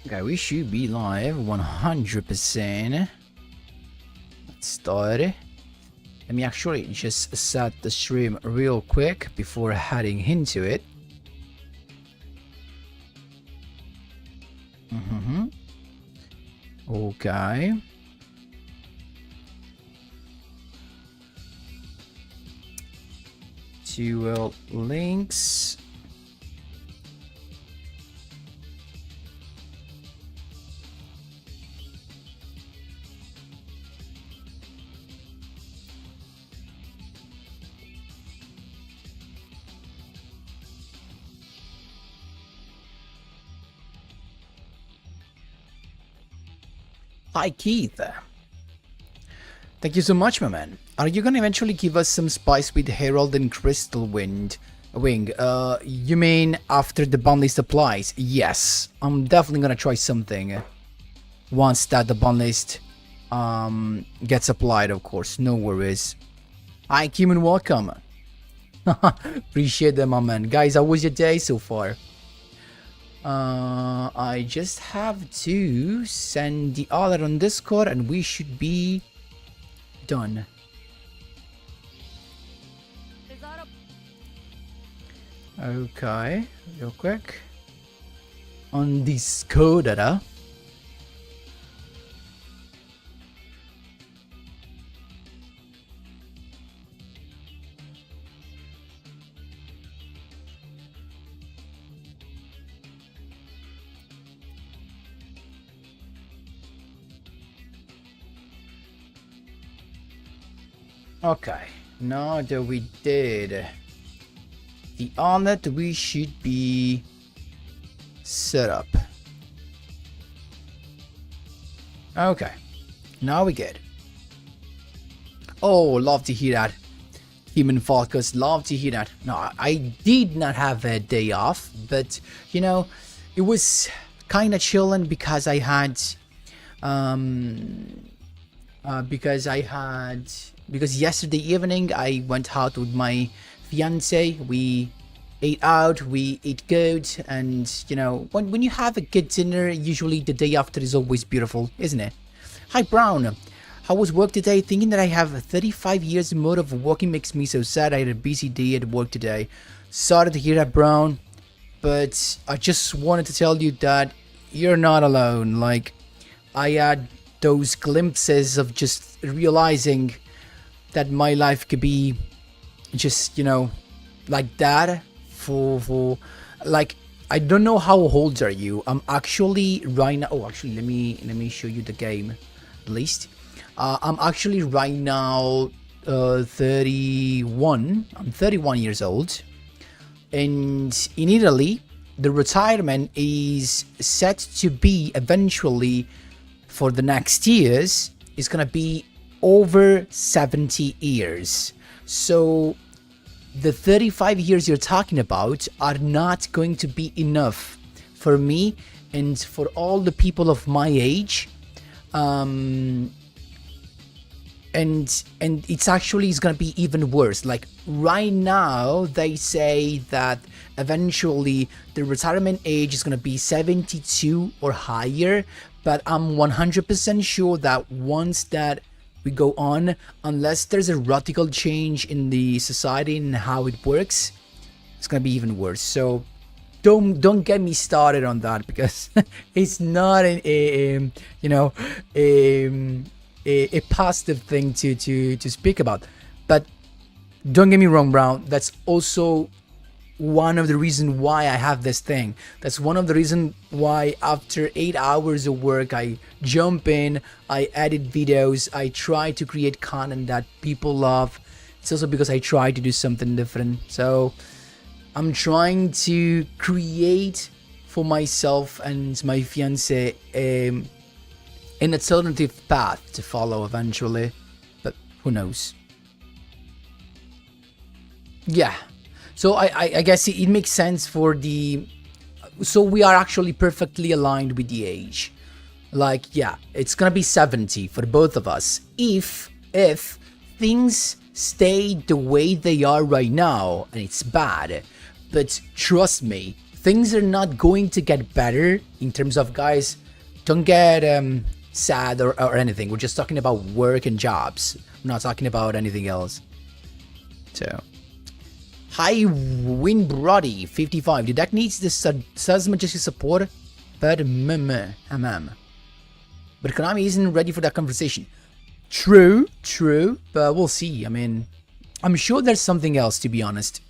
Okay, we should be live 100%. Let's start. Let me actually just set the stream real quick before heading into it. Okay. Duel links. Hi, Keith. Thank you so much, my man. Are you gonna eventually give us some spice with Herald and Crystal Wing? You mean after the ban list applies? Yes, I'm definitely gonna try something once that the ban list gets applied, of course. No worries. Hi, Kim, and welcome. Appreciate that, my man. Guys, how was your day so far? I just have to send the alert on Discord and we should be done. Okay, real quick. On Discord, Okay, now that we did the omelet, we should be set up. Okay, now we good. Oh, love to hear that. Human Focus, love to hear that. No, I did not have a day off, but you know, it was kind of chilling because I had, because yesterday evening I went out with my fiance. We ate out, we ate good, and you know, when you have a good dinner, usually the day after is always beautiful, isn't it? Hi Brown, how was work today? Thinking that I have 35 years more of working makes me so sad. I had a busy day at work today. Sorry to hear that, Brown, but I just wanted to tell you that you're not alone. Like, I had those glimpses of just realizing that my life could be just, you know, like that for like, I don't know how old are you. I'm actually right now, oh actually let me show you the game at least. I'm actually right now 31. I'm 31 years old, and in Italy the retirement is set to be eventually for the next years is gonna be over 70 years. So the 35 years you're talking about are not going to be enough for me and for all the people of my age. And it's actually is gonna be even worse. Like right now they say that eventually the retirement age is gonna be 72 or higher, but I'm 100% sure that once that we go on, unless there's a radical change in the society and how it works, it's gonna be even worse. So don't get me started on that, because it's not a positive thing to speak about. But don't get me wrong, Brown, that's also one of the reasons why I have this thing. That's one of the reasons why after 8 hours of work I jump in, I edit videos, I try to create content that people love. It's also because I try to do something different. So I'm trying to create for myself and my fiance an alternative path to follow eventually, but who knows. Yeah, so I guess it makes sense for the, so we are actually perfectly aligned with the age. Like, yeah, it's gonna be 70 for both of us if things stay the way they are right now, and it's bad. But trust me, things are not going to get better in terms of, guys, don't get sad or anything. We're just talking about work and jobs. We're not talking about anything else. So, hi Winbrody 55. The deck needs the Saz Majesty support, but but Konami isn't ready for that conversation. True, but we'll see. I mean, I'm sure there's something else, to be honest,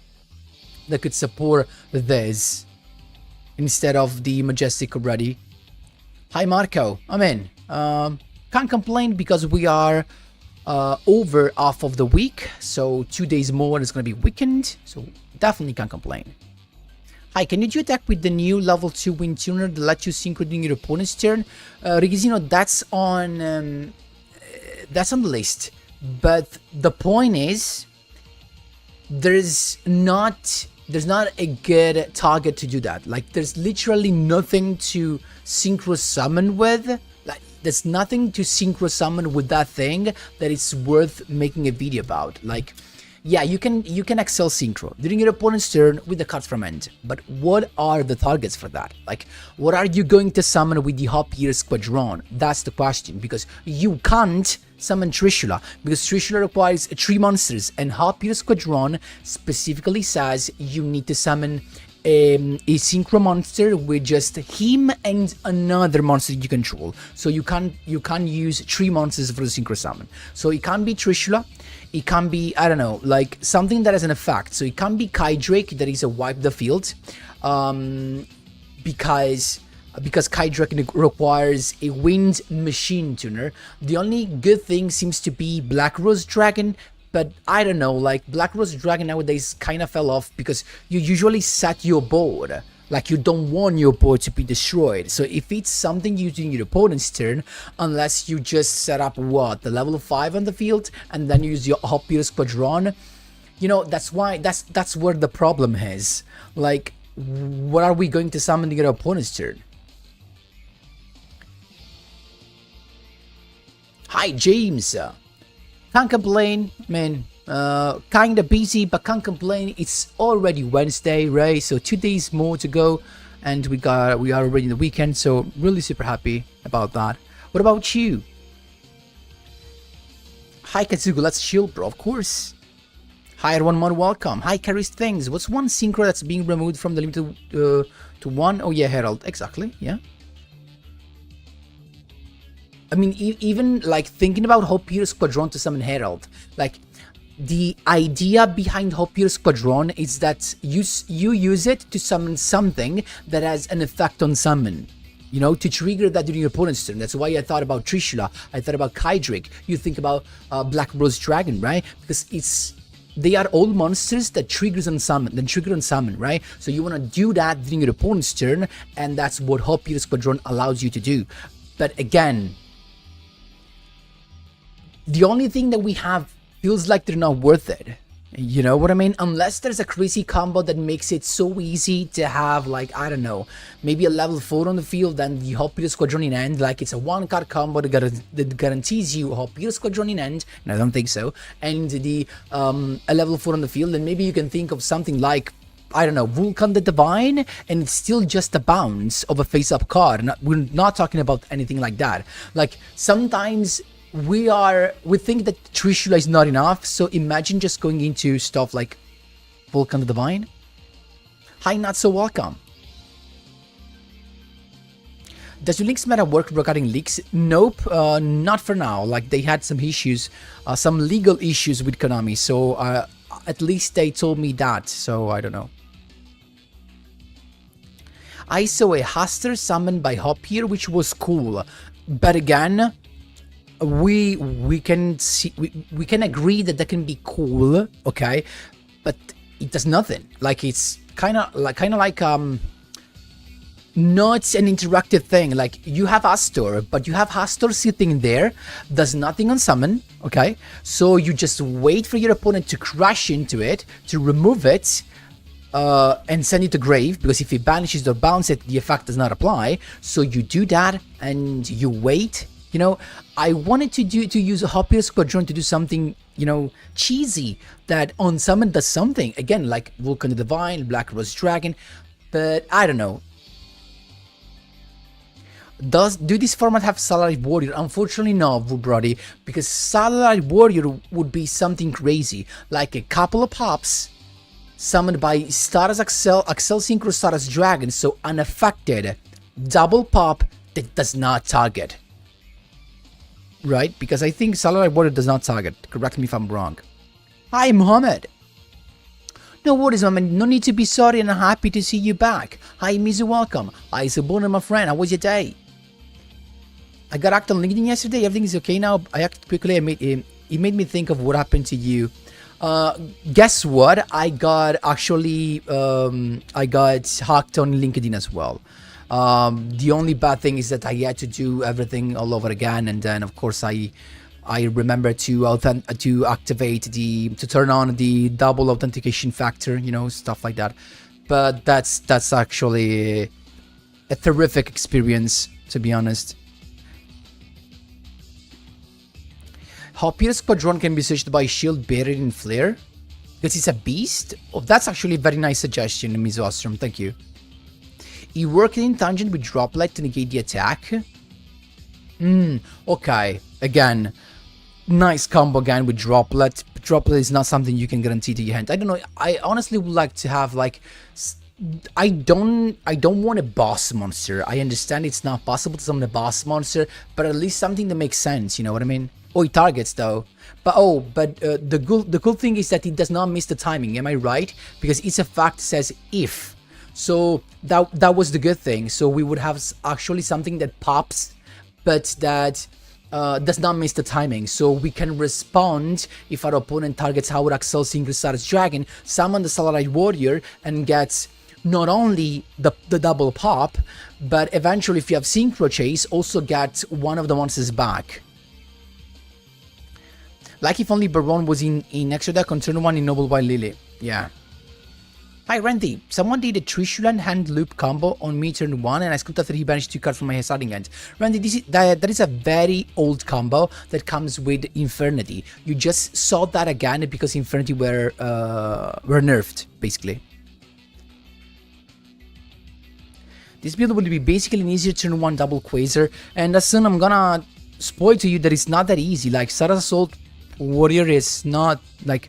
that could support this instead of the Majestic already. Hi Marco, I'm in. Can't complain because we are over half of the week, so 2 days more is going to be weekend, so definitely can't complain. Hi, can you do attack with the new level 2 wind tuner that lets you synchro during your opponent's turn? Regizino, that's on the list, but the point is there's not a good target to do that. Like, there's literally nothing to synchro summon with. Like, there's nothing to synchro summon with that thing that it's worth making a video about. Like, yeah, you can excel synchro during your opponent's turn with the cards from end, but what are the targets for that? Like, what are you going to summon with the Hop-Ear Squadron? That's the question, because you can't summon Trishula, because Trishula requires 3 monsters, and Hop-Ear Squadron specifically says you need to summon a synchro monster with just him and another monster you control. So you can't use 3 monsters for the synchro summon. So it can't be Trishula. It can be, I don't know, like something that has an effect. So it can be Kydrake, that is a wipe the field, because Kydrake requires a wind machine tuner. The only good thing seems to be Black Rose Dragon, but I don't know, like Black Rose Dragon nowadays kind of fell off because you usually set your board. Like, you don't want your board to be destroyed. So if it's something you do in your opponent's turn, unless you just set up what, the level 5 on the field and then use your Hop-Ear Squadron, you know, that's where the problem is. Like, what are we going to summon in your opponent's turn? Hi James, can't complain, man. Kinda busy, but can't complain. It's already Wednesday, right? So 2 days more to go, and we are already in the weekend. So really super happy about that. What about you? Hi Katsugu, let's chill, bro. Of course. Hi everyone, more welcome. Hi Carries Things. What's one synchro that's being removed from the limited to 1? Oh yeah, Herald. Exactly. Yeah. I mean, even like thinking about Hop-Ear Squadron to summon Herald, like. The idea behind Hop-Ear Squadron is that you use it to summon something that has an effect on summon. You know, to trigger that during your opponent's turn. That's why I thought about Trishula, I thought about Kydrake. You think about Black Rose Dragon, right? Because they are all monsters that trigger on summon, right? So you want to do that during your opponent's turn, and that's what Hop-Ear Squadron allows you to do. But again, the only thing that we have feels like they're not worth it. You know what I mean? Unless there's a crazy combo that makes it so easy to have, like, I don't know, maybe a level 4 on the field and the Hop-Ear Squadron in end, like it's a 1-card combo that guarantees you Hop-Ear Squadron in end, and I don't think so, and the a level 4 on the field, and maybe you can think of something like, I don't know, Vulcan the Divine, and it's still just a bounce of a face-up card. We're not talking about anything like that. Like, sometimes we think that Trishula is not enough, so imagine just going into stuff like Vulcan the Divine. Hi, not so welcome. Does your links matter work regarding leaks? Nope, not for now. Like, they had some issues, some legal issues with Konami, so at least they told me that, so I don't know. I saw a Haster summoned by Hop-Ear, which was cool, but again, we can agree that can be cool, okay, but it does nothing. Like, it's kind of like not an interactive thing. Like, you have Astor, but you have Astor sitting there, does nothing on summon, okay, so you just wait for your opponent to crash into it, to remove it, and send it to grave, because if it banishes or bounce it, the effect does not apply. So you do that and you wait. You know, I wanted to use a Hop-Ear Squadron to do something, you know, cheesy, that on summon does something. Again, like Vulcan the Divine, Black Rose Dragon. but I don't know. Do this format have Salaried Warrior? Unfortunately no, Brody, because Salaried Warrior would be something crazy, like a couple of pops summoned by Stardust Accel Synchro Stardust Dragon, so unaffected, double pop that does not target. Right? Because I think Salaried Warrior does not target. Correct me if I'm wrong. Hi, Mohammed. No worries, Mohammed. No need to be sorry, and I'm happy to see you back. Hi, Mizu, welcome. Hi, Sabuna, my friend. How was your day? I got active on LinkedIn yesterday. Everything is okay now. I acted quickly. It made me think of what happened to you. Guess what? I got actually I got hacked on LinkedIn as well. The only bad thing is that I had to do everything all over again, and then of course I remember to activate to turn on the double authentication factor, you know, stuff like that. But that's actually a terrific experience, to be honest. How Peter Squadron can be searched by shield buried in flare? Because it's a beast? Oh, that's actually a very nice suggestion, Mizu Ostrom, thank you. You work in tangent with Droplet to negate the attack? Okay. Again, nice combo again with Droplet. Droplet is not something you can guarantee to your hand. I don't know, I honestly would like to have like... I don't want a boss monster. I understand it's not possible to summon a boss monster, but at least something that makes sense, you know what I mean? Oh, it targets though. But the cool thing is that it does not miss the timing, am I right? Because it's a fact that says if. So that was the good thing. So we would have actually something that pops, but that does not miss the timing. So we can respond if our opponent targets our Accel Synchro Stardust Dragon, summon the Salaried Warrior, and gets not only the double pop, but eventually if you have Synchro Chase, also get one of the monsters back. Like if only Baron was in extra deck on turn 1 in Noble Wild Lily. Yeah. Hi Randy, someone did a Trishulan hand loop combo on me turn 1 and I scooped after he banished 2 cards from my starting end. Randy, that is a very old combo that comes with Infernity. You just saw that again because Infernity were nerfed, basically. This build will be basically an easier turn 1 double Quasar, and as soon I'm gonna spoil to you that it's not that easy. Like Stardust Assault Warrior is not like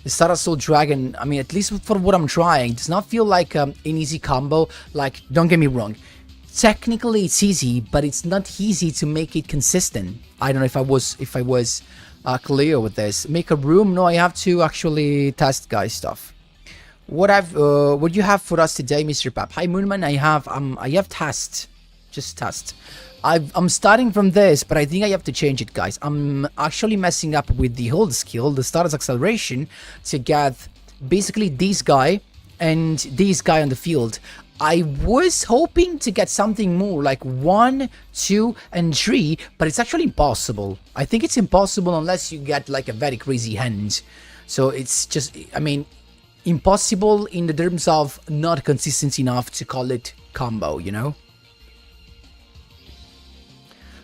the Stardust Assault Dragon. I mean, at least for what I'm trying, does not feel like an easy combo. Like, don't get me wrong, technically it's easy, but it's not easy to make it consistent. I don't know if I was clear with this. Make a room? No, I have to actually test guys stuff. What you have for us today, Mr. Pap? Hi Moonman, I have test, just test. I'm starting from this, but I think I have to change it, guys. I'm actually messing up with the hold skill, the Stardust Acceleration, to get basically this guy and this guy on the field. I was hoping to get something more like 1, 2, and 3, but it's actually impossible. I think it's impossible unless you get like a very crazy hand. So it's just, I mean, impossible in the terms of not consistent enough to call it combo, you know?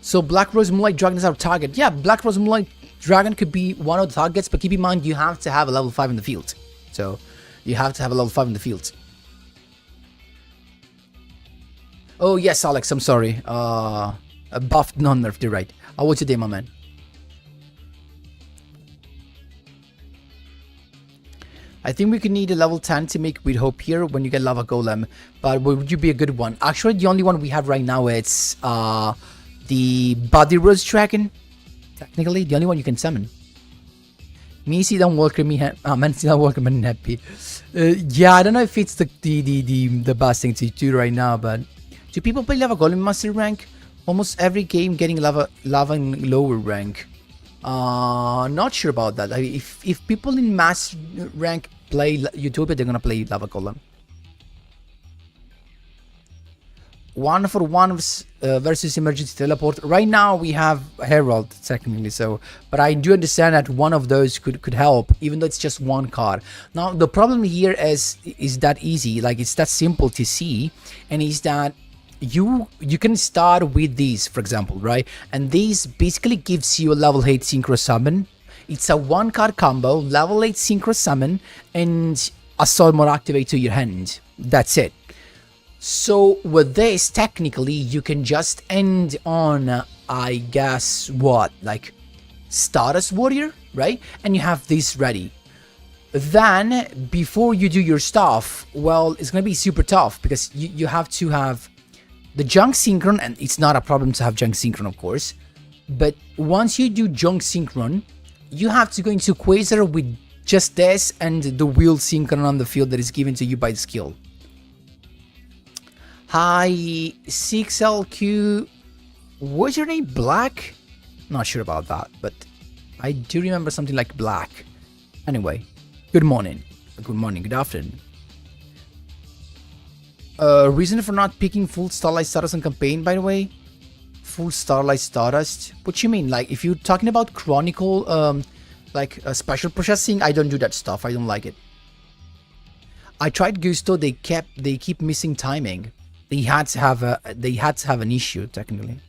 So Black Rose Moonlight Dragon is our target. Yeah, Black Rose Moonlight Dragon could be one of the targets, but keep in mind you have to have a level 5 in the field. So you have to have a level 5 in the field. Oh yes, Alex, I'm sorry. Buffed, non-nerfed, you're right. How was your day, my man? I think we could need a level 10 to make with Hope here when you get Lava Golem. But would you be a good one? Actually, the only one we have right now is the Body Rose Dragon. Technically, the only one you can summon. Me see don't welcome me, man see don't welcome me happy. Yeah, I don't know if it's the best thing to do right now, but do people play Lava Golem Master rank? Almost every game getting lava in lower rank. Not sure about that. If people in Master rank play Utopia, they're gonna play Lava Golem. 1-for-1 versus emergency teleport. Right now we have Herald technically, so but I do understand that one of those could help, even though it's just one card. Now the problem here is that easy, like it's that simple to see, and is that you can start with these, for example, right? And this basically gives you a level 8 Synchro Summon. It's a 1 card combo, level 8 Synchro Summon, and a Soul More activate to your hand. That's it. So with this, technically, you can just end on, I guess, what, like Stardust Warrior, right? And you have this ready. Then, before you do your stuff, well, it's gonna be super tough because you have to have the junk synchron, and it's not a problem to have junk synchron, of course. But once you do junk synchron, you have to go into Quasar with just this and the wheel synchron on the field that is given to you by the skill. Hi, 6LQ. Was your name Black? Not sure about that, but I do remember something like Black. Anyway, good morning. Good morning, good afternoon. Reason for not picking full Starlight Stardust on campaign, by the way? Full Starlight Stardust? What you mean? Like, if you're talking about Chronicle, special processing, I don't do that stuff. I don't like it. I tried Gusto. They keep missing timing. They had to have an issue technically.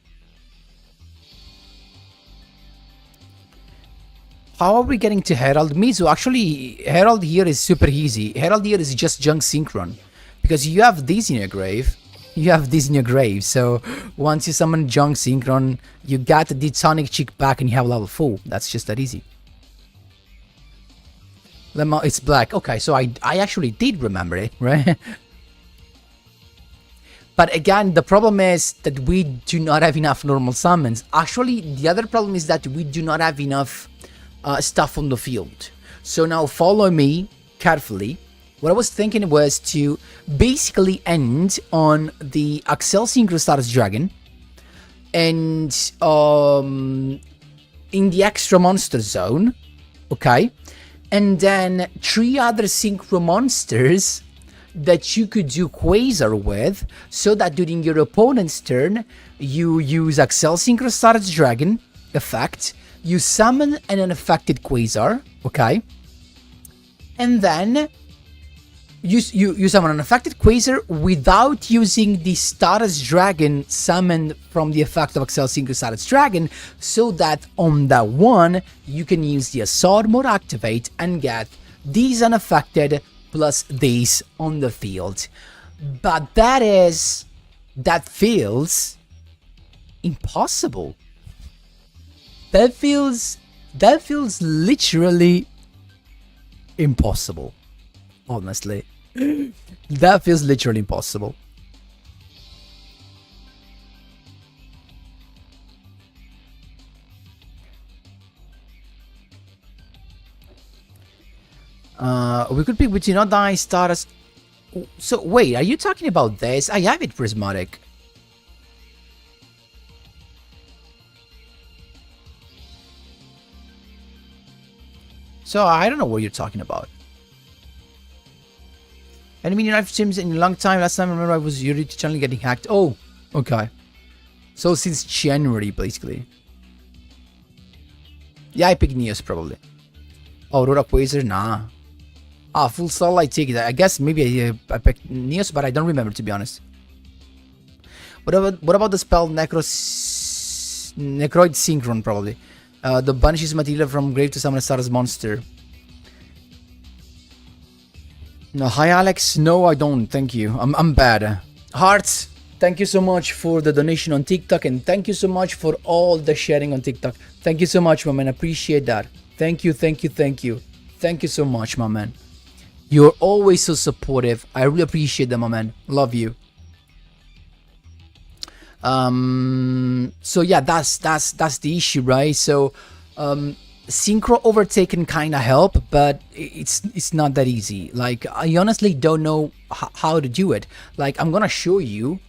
How are we getting to Herald? Mizu, actually, Herald here is super easy. Herald here is just junk synchron. Because you have this in your grave. You have this in your grave. So, once you summon junk synchron, you got the tonic chick back and you have level 4. That's just that easy. It's Black. Okay, so I actually did remember it, right? But again, the problem is that we do not have enough normal summons. Actually, the other problem is that we do not have enough stuff on the field. So now follow me carefully. What I was thinking was to basically end on the Axel Synchro Stardust Dragon and in the extra monster zone, okay? And then 3 other Synchro monsters that you could do Quasar with, so that during your opponent's turn, you use Axel Synchro Stardust Dragon effect, you summon an unaffected Quasar, okay? And then you summon an affected Quasar without using the Stardust Dragon summoned from the effect of Axel Synchro Stardust Dragon, so that on that one, you can use the Assault mode activate and get these unaffected plus these on the field. But that feels impossible. That feels literally impossible. Honestly. That feels literally impossible. We could pick with not die Stardust. So wait, are you talking about this? I have it prismatic. So I don't know what you're talking about. I mean, I've streamed in a long time. Last time I remember I was your channel getting hacked. Oh, okay. So since January, basically. Yeah, I picked Neos probably. Oh, Aurora Quasar, nah. Ah, full Starlight Ticket. I guess maybe I picked Neos, but I don't remember, to be honest. What about the spell Necroid Synchron, probably? The banishes material from grave to summon a Stardust monster. No, hi Alex. No, I don't. Thank you. I'm bad. Hearts, thank you so much for the donation on TikTok, and thank you so much for all the sharing on TikTok. Thank you so much, my man. I appreciate that. Thank you, thank you, thank you. Thank you so much, my man. You're always so supportive. I really appreciate that, my man. Love you. So yeah, that's the issue, right? So Syncro overtaken kinda help, but it's not that easy. Like, I honestly don't know how to do it. Like, I'm gonna show you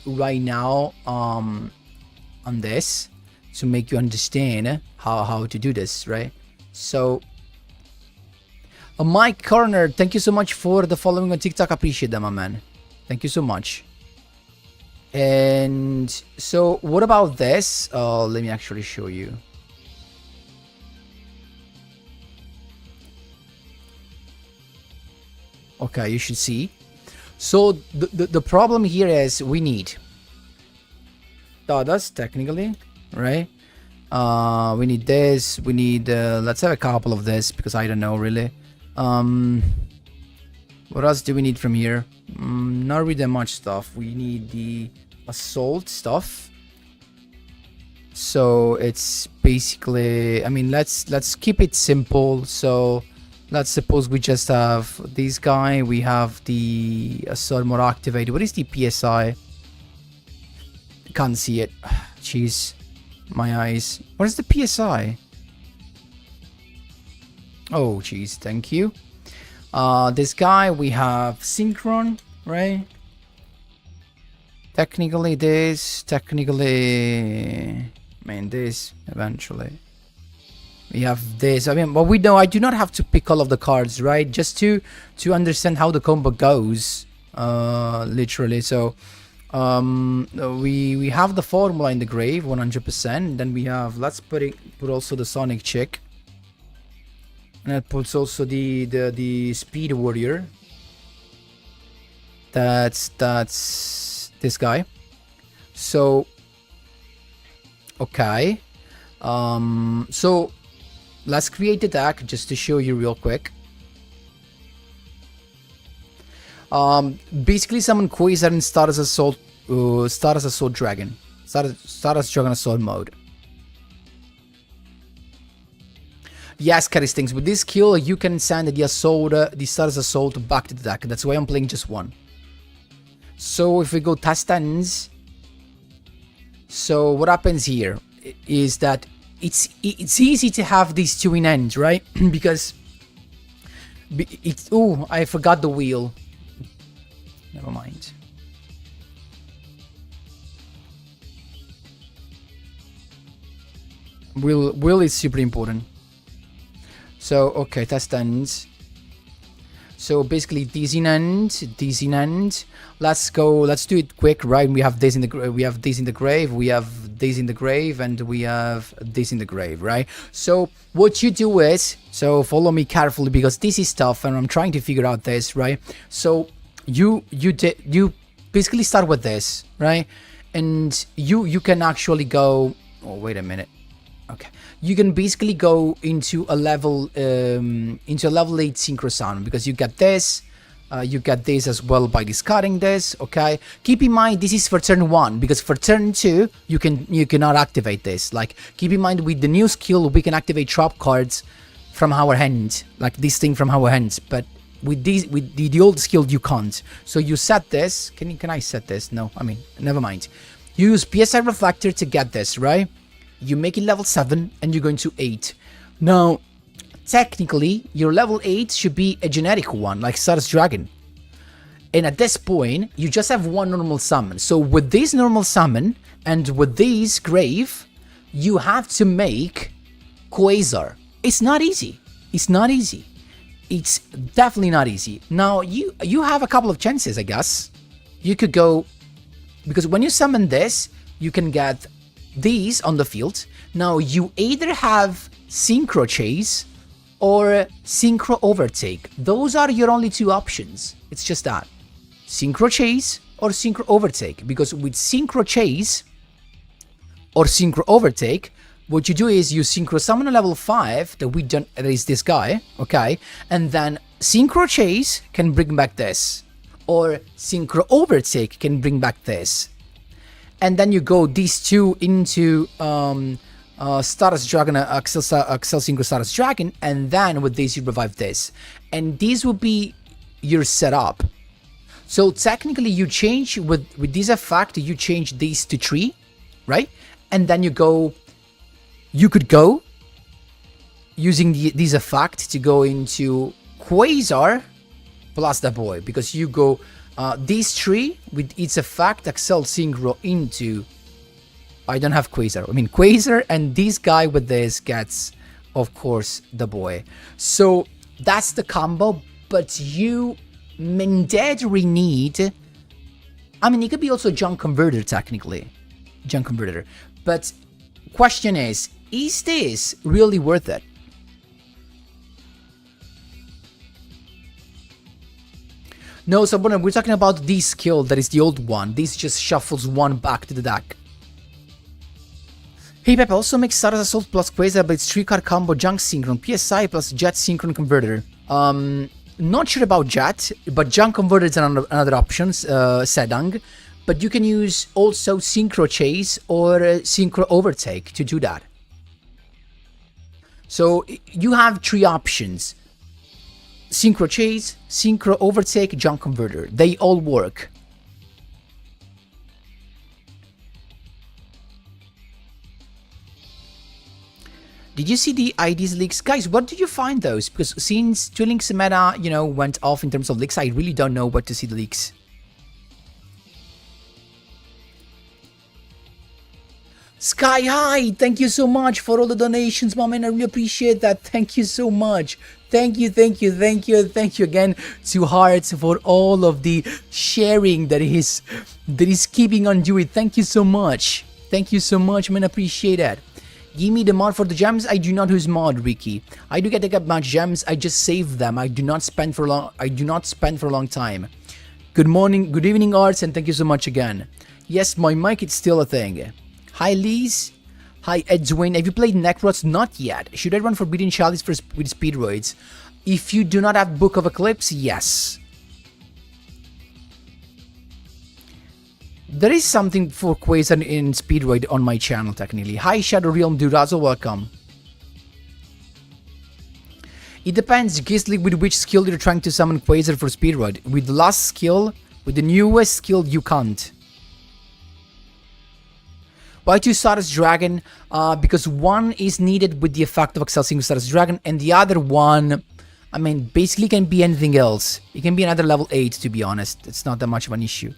right now on this to make you understand how to do this, right? So Mike Corner, thank you so much for the following on TikTok. I appreciate that, my man. Thank you so much. And so what about this? Let me actually show you. Okay, you should see. So the problem here is we need Stardust, technically, right? We need this. We need let's have a couple of this because I don't know really. What else do we need from here? Not really that much stuff. We need the assault stuff. So it's basically, I mean, let's keep it simple. So let's suppose we just have this guy. We have the assault mode activated. What is the PSI? Can't see it. Jeez, my eyes. What is the PSI? Oh, jeez, thank you. This guy, we have Synchron, right? Technically this, this, eventually. We have this, I mean, but we know I do not have to pick all of the cards, right? Just to understand how the combo goes, literally. So, we have the formula in the grave, 100%. Then we have, let's put also the Sonic chick. And that puts also the Speed Warrior. That's this guy. So okay. So let's create the deck just to show you real quick. Basically summon Quasar and Stardust Assault Dragon. Stardust Dragon Assault mode. Yes, Caristings, with this skill you can send the Stardust Assault back to the deck. That's why I'm playing just one. So if we go test ends, so what happens here is that it's easy to have these two in end, right? Because oh, I forgot the wheel. Never mind. Wheel is super important. So okay, test ends. So basically this in end. Let's do it quick, right? We have this in the grave, we have this in the grave, we have this in the grave, and we have this in the grave, right? So what you do is, so follow me carefully because this is tough and I'm trying to figure out this, right? So you basically start with this, right? And you can actually go, oh wait a minute. Okay, you can basically go into a level 8 Syncro sound because you get this as well by discarding this. Okay, keep in mind this is for turn 1 because for turn 2 you cannot activate this. Like keep in mind with the new skill we can activate trap cards from our hand, like this thing from our hands, but with the old skill you can't. So you set this. Can I set this? No, I mean never mind. You use PSI Reflector to get this, right? You make it level 7 and you're going to 8. Now, technically, your level 8 should be a generic one, like Stardust Dragon. And at this point, you just have one normal summon. So with this normal summon and with this grave, you have to make Quasar. It's not easy. It's not easy. It's definitely not easy. Now, you have a couple of chances, I guess. You could go... Because when you summon this, you can get... these on the field. Now you either have Syncro Chase or Syncro Overtake. Those are your only two options. It's just that. Syncro Chase or Syncro Overtake. Because with Syncro Chase or Syncro Overtake, what you do is you Synchro Summon a level 5 that we don't erase this guy, okay? And then Syncro Chase can bring back this. Or Syncro Overtake can bring back this. And then you go these two into Stardust Dragon, Accel Synchro Stardust Dragon, and then with this you revive this. And this will be your setup. So technically you change, with this effect, you change these to 3, right? And then you could go, using this effect to go into Quasar plus the boy, because you go... these 3, with its effect, Accel Synchro into... I don't have Quasar. I mean, Quasar, and this guy with this gets, of course, the boy. So, that's the combo, but you mandatory need... I mean, it could be also Junk Converter, technically. Junk Converter. But, question is this really worth it? No, so we're talking about this skill that is the old one. This just shuffles one back to the deck. Hey Pepe, also makes Stardust Assault plus Quasar, but it's 3-card combo Junk Synchron, PSI plus Jet Synchron Converter. Not sure about Jet, but Junk Converter is another option, Sedang. But you can use also Syncro Chase or Syncro Overtake to do that. So you have 3 options. Syncro Chase, Syncro Overtake, Junk Converter. They all work. Did you see the IDs leaks? Guys, what did you find those? Because since Duel Links meta, went off in terms of leaks, I really don't know what to see the leaks. Sky High, thank you so much for all the donations, my man. I really appreciate that. Thank you so much. Thank you again to Hearts for all of the sharing that is keeping on doing. Thank you so much. Thank you so much, man. Appreciate that. Give me the mod for the gems. I do not use mod, Ricky. I do get much gems. I just save them. I do not spend for a long time. Good morning, good evening, Arts, and thank you so much again. Yes, my mic is still a thing. Hi, Liz. Hi, Edwin. Have you played Necrots? Not yet. Should I run Forbidden Chalice with Speedroids? If you do not have Book of Eclipse, yes. There is something for Quasar in Speedroid on my channel, technically. Hi, Shadow Realm Durazo, welcome. It depends, Gisli, with which skill you're trying to summon Quasar for Speedroid. With the last skill, with the newest skill, you can't. Why 2 Stardust Dragon? Because one is needed with the effect of accessing Stardust Dragon, and the other one, I mean, basically can be anything else. It can be another level 8, to be honest. It's not that much of an issue.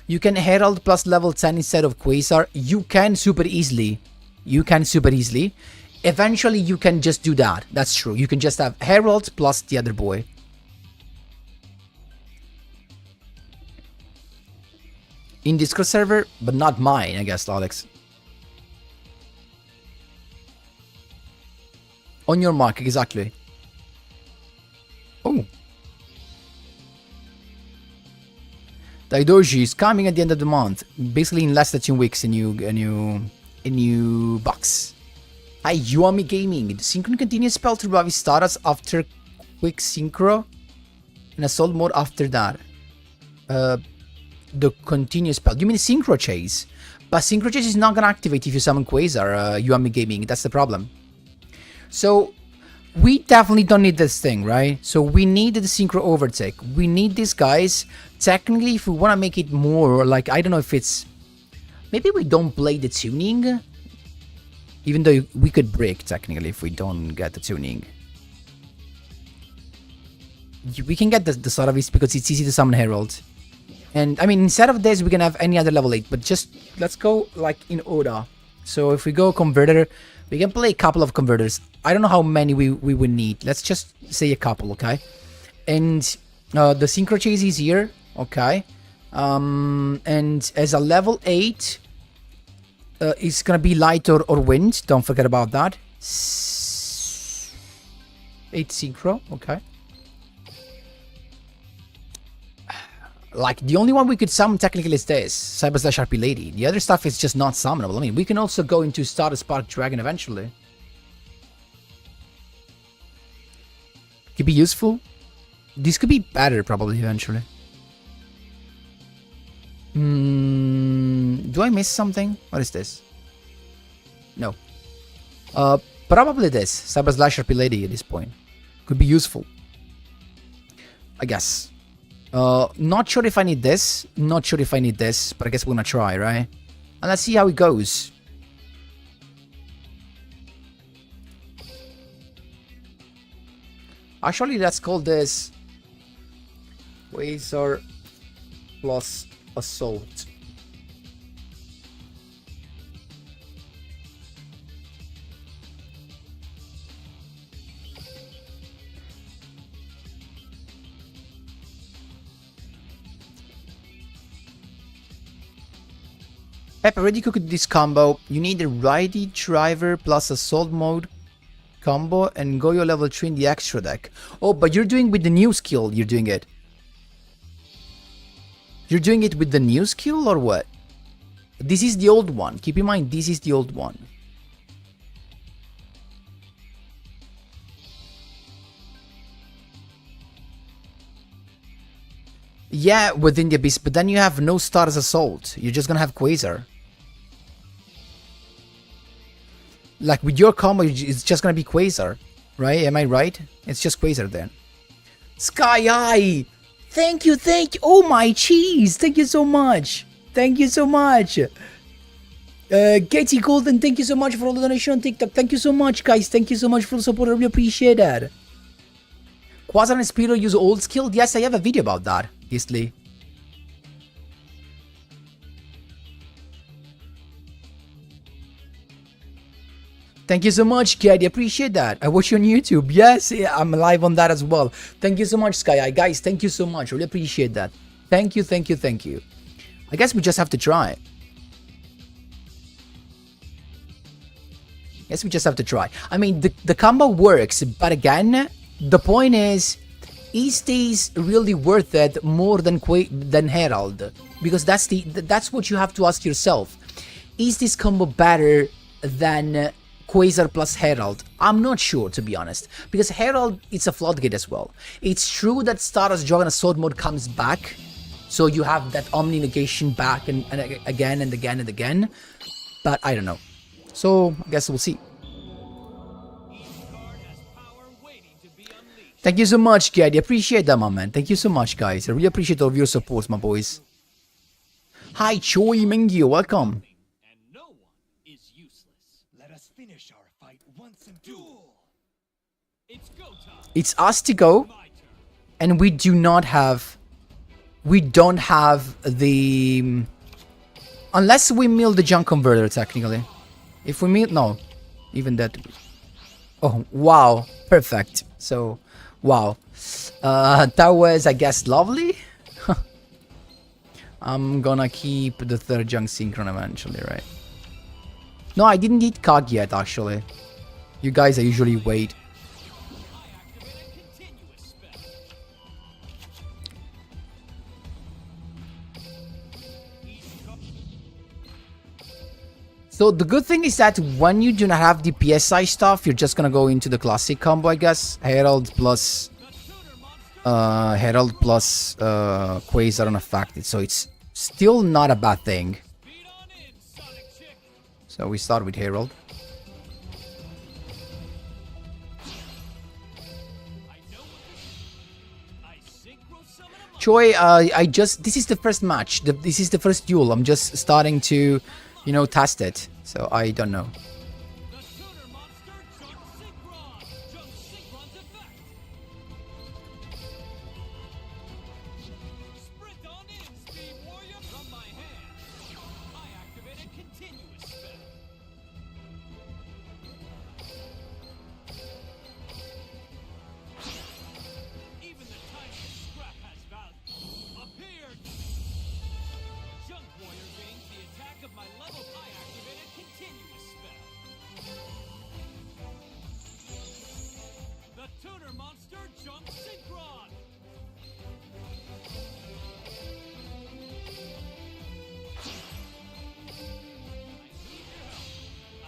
You can Herald plus level 10 instead of Quasar. You can super easily. Eventually, you can just do that. That's true. You can just have Herald plus the other boy. In Discord server, but not mine, I guess, Alex. On your mark, exactly. Oh. Daidoji is coming at the end of the month, basically in less than 2 weeks. A new box. Hi, Yuami Gaming. The Synchro continues spell to revive Stardust after quick Synchro, and Assault mode after that. The continuous spell. You mean Synchro Chase? But Synchro Chase is not gonna activate if you summon Quasar, Yuami Gaming. That's the problem. So we definitely don't need this thing, right? So we need the Syncro Overtake. We need these guys. Technically, if we want to make it more, like, I don't know if it's... Maybe we don't play the tuning. Even though we could break, technically, if we don't get the tuning. We can get the Saravis because it's easy to summon Herald. And, I mean, instead of this, we can have any other level 8. But just, let's go, like, in order. So if we go Converter... We can play a couple of converters. I don't know how many we would need. Let's just say a couple, okay? And the Synchro Chase is here, okay? And as a level 8, it's gonna be Light or Wind. Don't forget about that. 8 Synchro, okay? Like, the only one we could summon technically is this, Cyber/RP Lady. The other stuff is just not summonable. I mean, we can also go into Stardust Spark Dragon eventually. Could be useful. This could be better, probably, eventually. Do I miss something? What is this? No. Probably this, Cyber/RP Lady at this point. Could be useful. I guess. Not sure if I need this. Not sure if I need this, but I guess we're gonna try, right? And let's see how it goes. Actually, let's call this Quasar plus Assault. Pep, already cooked this combo. You need a Righty Driver plus Assault mode combo and go your level 3 in the extra deck. Oh, but you're doing with the new skill, you're doing it. You're doing it with the new skill or what? This is the old one. Keep in mind, this is the old one. Yeah, within the Abyss, but then you have no Stardust Assault. You're just gonna have Quasar. Like, with your combo, it's just gonna be Quasar. Right? Am I right? It's just Quasar then. Sky Eye! Thank you, thank you! Oh my cheese! Thank you so much! Thank you so much! Katie Golden, thank you so much for all the donation on TikTok. Thank you so much, guys. Thank you so much for the support. I really appreciate that. Quasar and Speedo use old skill? Yes, I have a video about that, Gisli. Thank you so much, Katie. Appreciate that. I watch you on YouTube. Yes, yeah, I'm live on that as well. Thank you so much, Sky Eye. Guys, thank you so much. Really appreciate that. Thank you, thank you, thank you. I guess we just have to try. Guess we just have to try. I mean, the combo works, but again, the point is these really worth it more than Herald? Because that's what you have to ask yourself. Is this combo better than Quasar plus Herald? I'm not sure, to be honest, because Herald, it's a floodgate as well. It's true that Stardust Juggernaut Sword mode comes back, so you have that Omni negation back and again and again and again, but I don't know. So, I guess we'll see. Thank you so much, Gary. Appreciate that, my man. Thank you so much, guys. I really appreciate all of your support, my boys. Hi, Choi Mingyu. Welcome. It's us to go, and we don't have the... Unless we mill the junk converter, technically. If we mill... No. Even that... Oh, wow. Perfect. So, wow. That was, I guess, lovely. I'm gonna keep the third junk synchron eventually, right? No, I didn't eat cog yet, actually. You guys, I usually wait. So the good thing is that when you do not have the PSI stuff, you're just gonna go into the classic combo, I guess. Herald plus Quasar unaffected, so it's still not a bad thing. So we start with Herald. Choi, this is the first match. This is the first duel. I'm just starting to, you know, test it. So I don't know.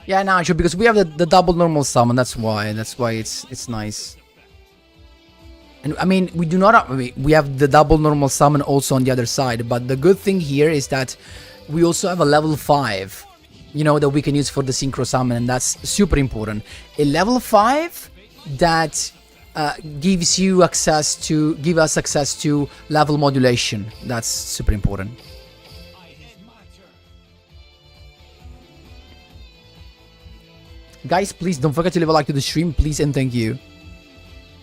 Yeah, no, sure, because we have the double normal summon. That's why it's nice. And I mean, we do not have, we have the double normal summon also on the other side. But the good thing here is that we also have a level 5, you know, that we can use for the synchro summon, and that's super important. A level 5 that gives us access to level modulation. That's super important. Guys, please don't forget to leave a like to the stream, please, and thank you.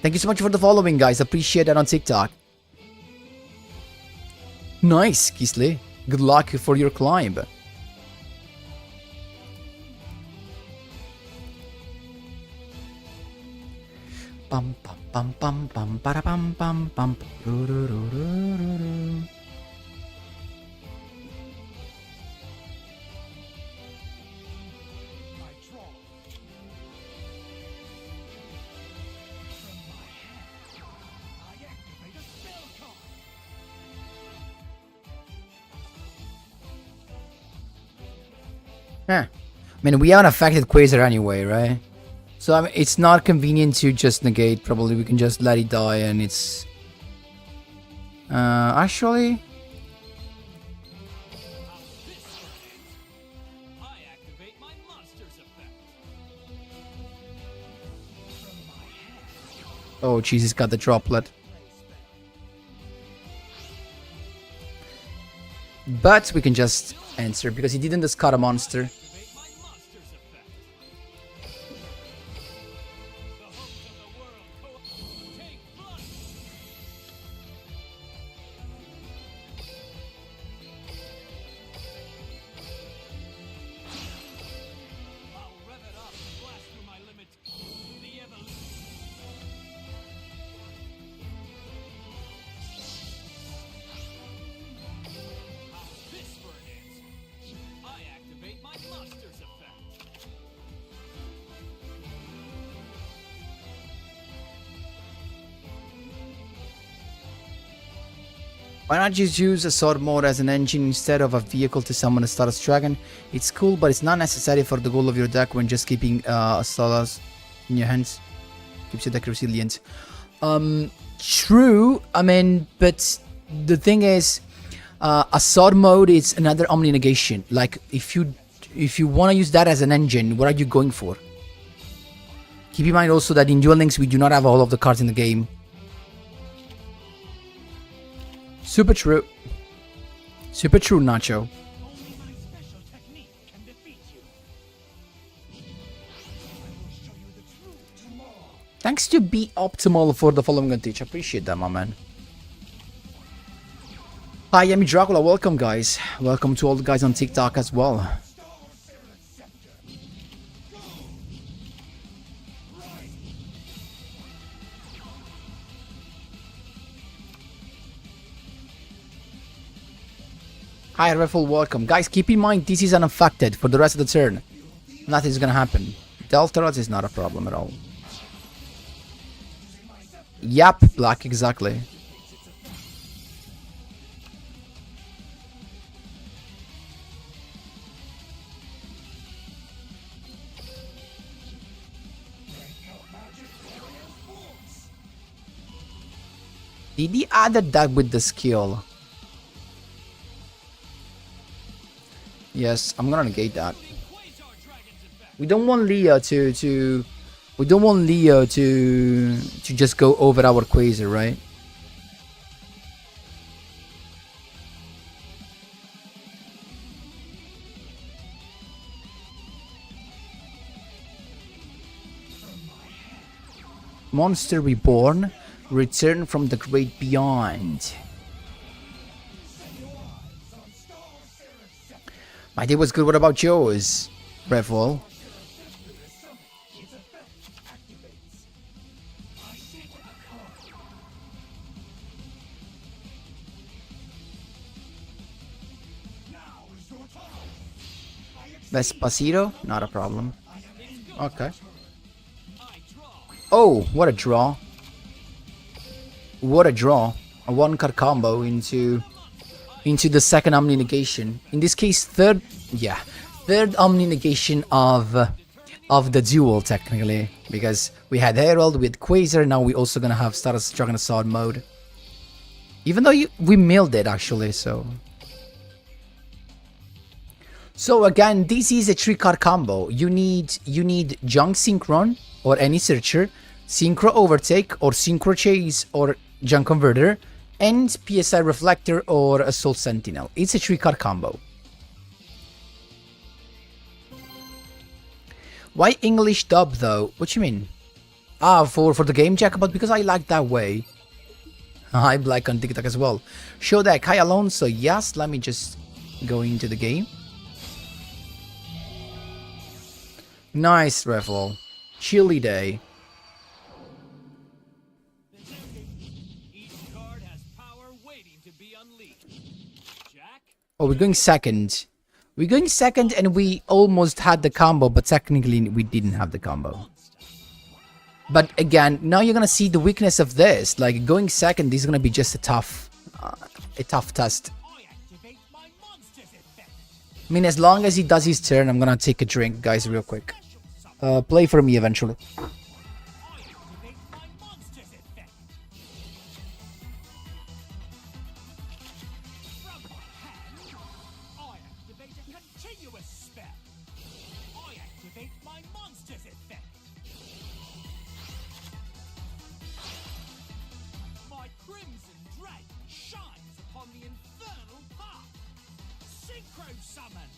Thank you so much for the following, guys. Appreciate that on TikTok. Nice, Kisle. Good luck for your climb. Pam pam pam pam pam para pam pam pam. I mean, we haven't affected Quasar anyway, right? So I mean, it's not convenient to just negate. Probably we can just let it die, and it's Actually, oh jeez, he's got the droplet. But we can just answer because he didn't discard a monster. Why not just use a sword mode as an engine instead of a vehicle to summon a Stardust Dragon? It's cool, but it's not necessary for the goal of your deck when just keeping a Stardust in your hands. Keeps your deck resilient. True, I mean, but the thing is, a sword mode is another Omni negation. Like, if you want to use that as an engine, what are you going for? Keep in mind also that in Duel Links we do not have all of the cards in the game. Super true. Super true, Nacho. Thanks to Be Optimal for the following on Twitch. Appreciate that, my man. Hi, I'm Dracula. Welcome, guys. Welcome to all the guys on TikTok as well. Hi, Raffle, welcome. Guys, keep in mind, this is unaffected for the rest of the turn. Nothing's gonna happen. Deltarods is not a problem at all. Yep, black, exactly. Did he add that with the skill? Yes, I'm gonna negate that. We don't want Leo to we don't want Leo to just go over our Quasar, right? Monster Reborn, return from the great beyond. My day was good. What about yours, Revol? Vespacito? Not a problem. Okay. Oh, what a draw. What a draw. A one-card combo into the second Omni negation. In this case, third Omni negation of the duel, technically. Because we had Herald, we had Quasar, now we're also gonna have Stardust Dragon Sword mode. Even though we milled it, actually, so... So again, this is a 3-card combo. You need Junk Synchron, or any Searcher, Synchro Overtake, or Synchro Chase, or Junk Converter, and PSI Reflector or Assault Sentinel. It's a 3-card combo. Why English dub though? What you mean? Ah, for the game jack, but because I like that way. Hi Black on TikTok as well. Show deck, hi Alonso. Yes, let me just go into the game. Nice, Revel. Chilly day. Oh, we're going second. We're going second and we almost had the combo, but technically we didn't have the combo. But again, now you're gonna see the weakness of this. Like, going second is gonna be just a tough test. I mean, as long as he does his turn, I'm gonna take a drink, guys, real quick. Play for me eventually. monster's effect. My crimson dragon shines upon the infernal path. Syncro summon.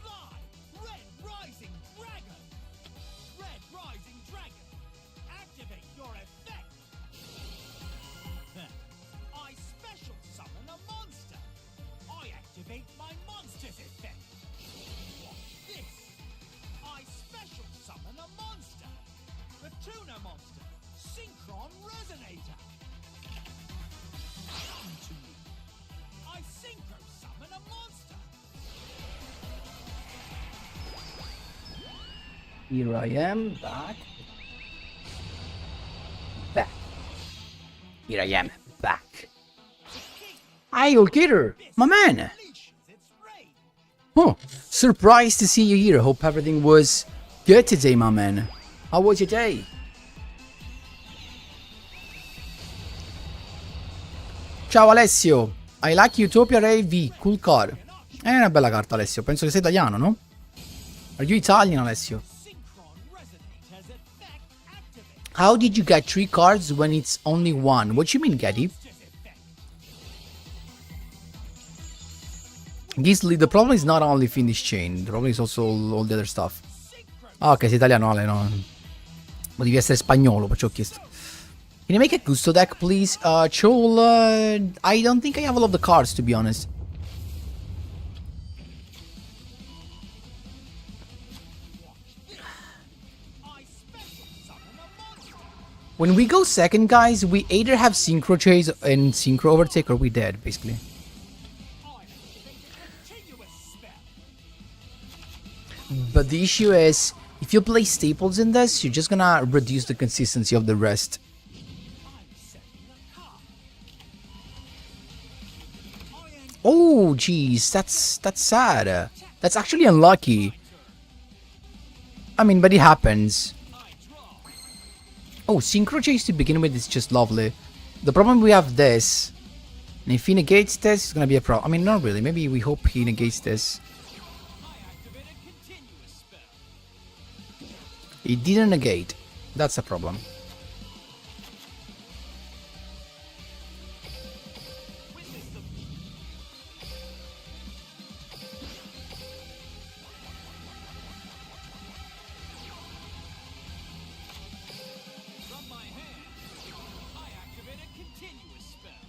Fly, red rising dragon. Red rising dragon. Activate your effect. I special summon a monster. I activate my monster's effect. Watch this. I special summon a monster. The tuna monster. Synchron resonator. Come to me. I synchro summon a monster. Here I am, back. Back. Here I am, back. Hi, Olgator, my man. Unleashes its rage. Oh, surprised to see you here. Hope everything was good today, my man. How was your day? Ciao Alessio, I like Utopia Ray V, cool card. È una bella carta, Alessio. Penso che sei italiano, no? Are you Italian, Alessio? Synchron resonator's effect activate. How did you get 3 cards when it's only 1? What you mean, Getty? Monster's effect. Gisli, the problem is not only Finish Chain, the problem is also all the other stuff. Synchro. Ah, ok, sei italiano, Ale, no. Ma devi essere spagnolo, perciò ho chiesto. Can you make a Gusto deck, please? Chol, I don't think I have all of the cards, to be honest. I special summon a monster. When we go second, guys, we either have Synchro Chase and Synchro Overtake, or we dead, basically. I activate a continuous spell. But the issue is, if you play staples in this, you're just gonna reduce the consistency of the rest. I'm setting a card. I am Oh, jeez, that's sad. That's actually unlucky. I mean, but it happens. I draw. Oh, Synchro Chase to begin with is just lovely. The problem we have this, and if he negates this, it's gonna be a problem. I mean, not really. Maybe we hope he negates this. I activate a continuous spell. He didn't negate. That's a problem. Witness the from my hand. I activate a continuous spell.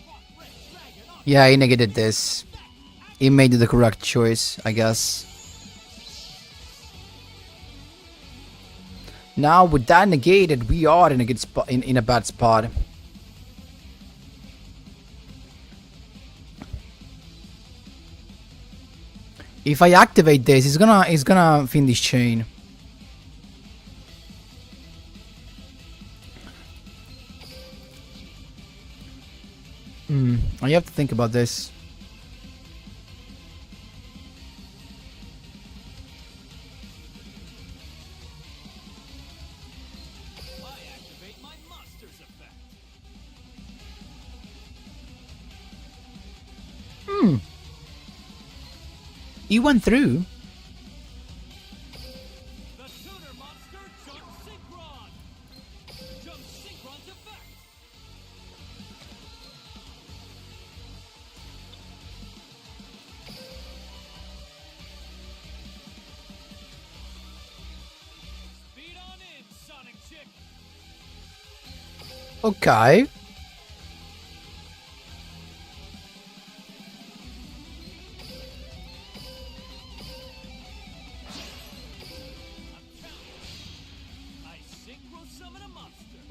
What red dragon up? Yeah, he negated this. He made the correct choice, I guess. Now with that negated, we are in a good spot, in a bad spot. If I activate this, it's gonna finish chain. I have to think about this. I activate my monster's effect. He went through. The tuner monster jump synchron. Jump synchron's effect. Speed on in, Sonic Chick. Okay. I synchro summon a monster.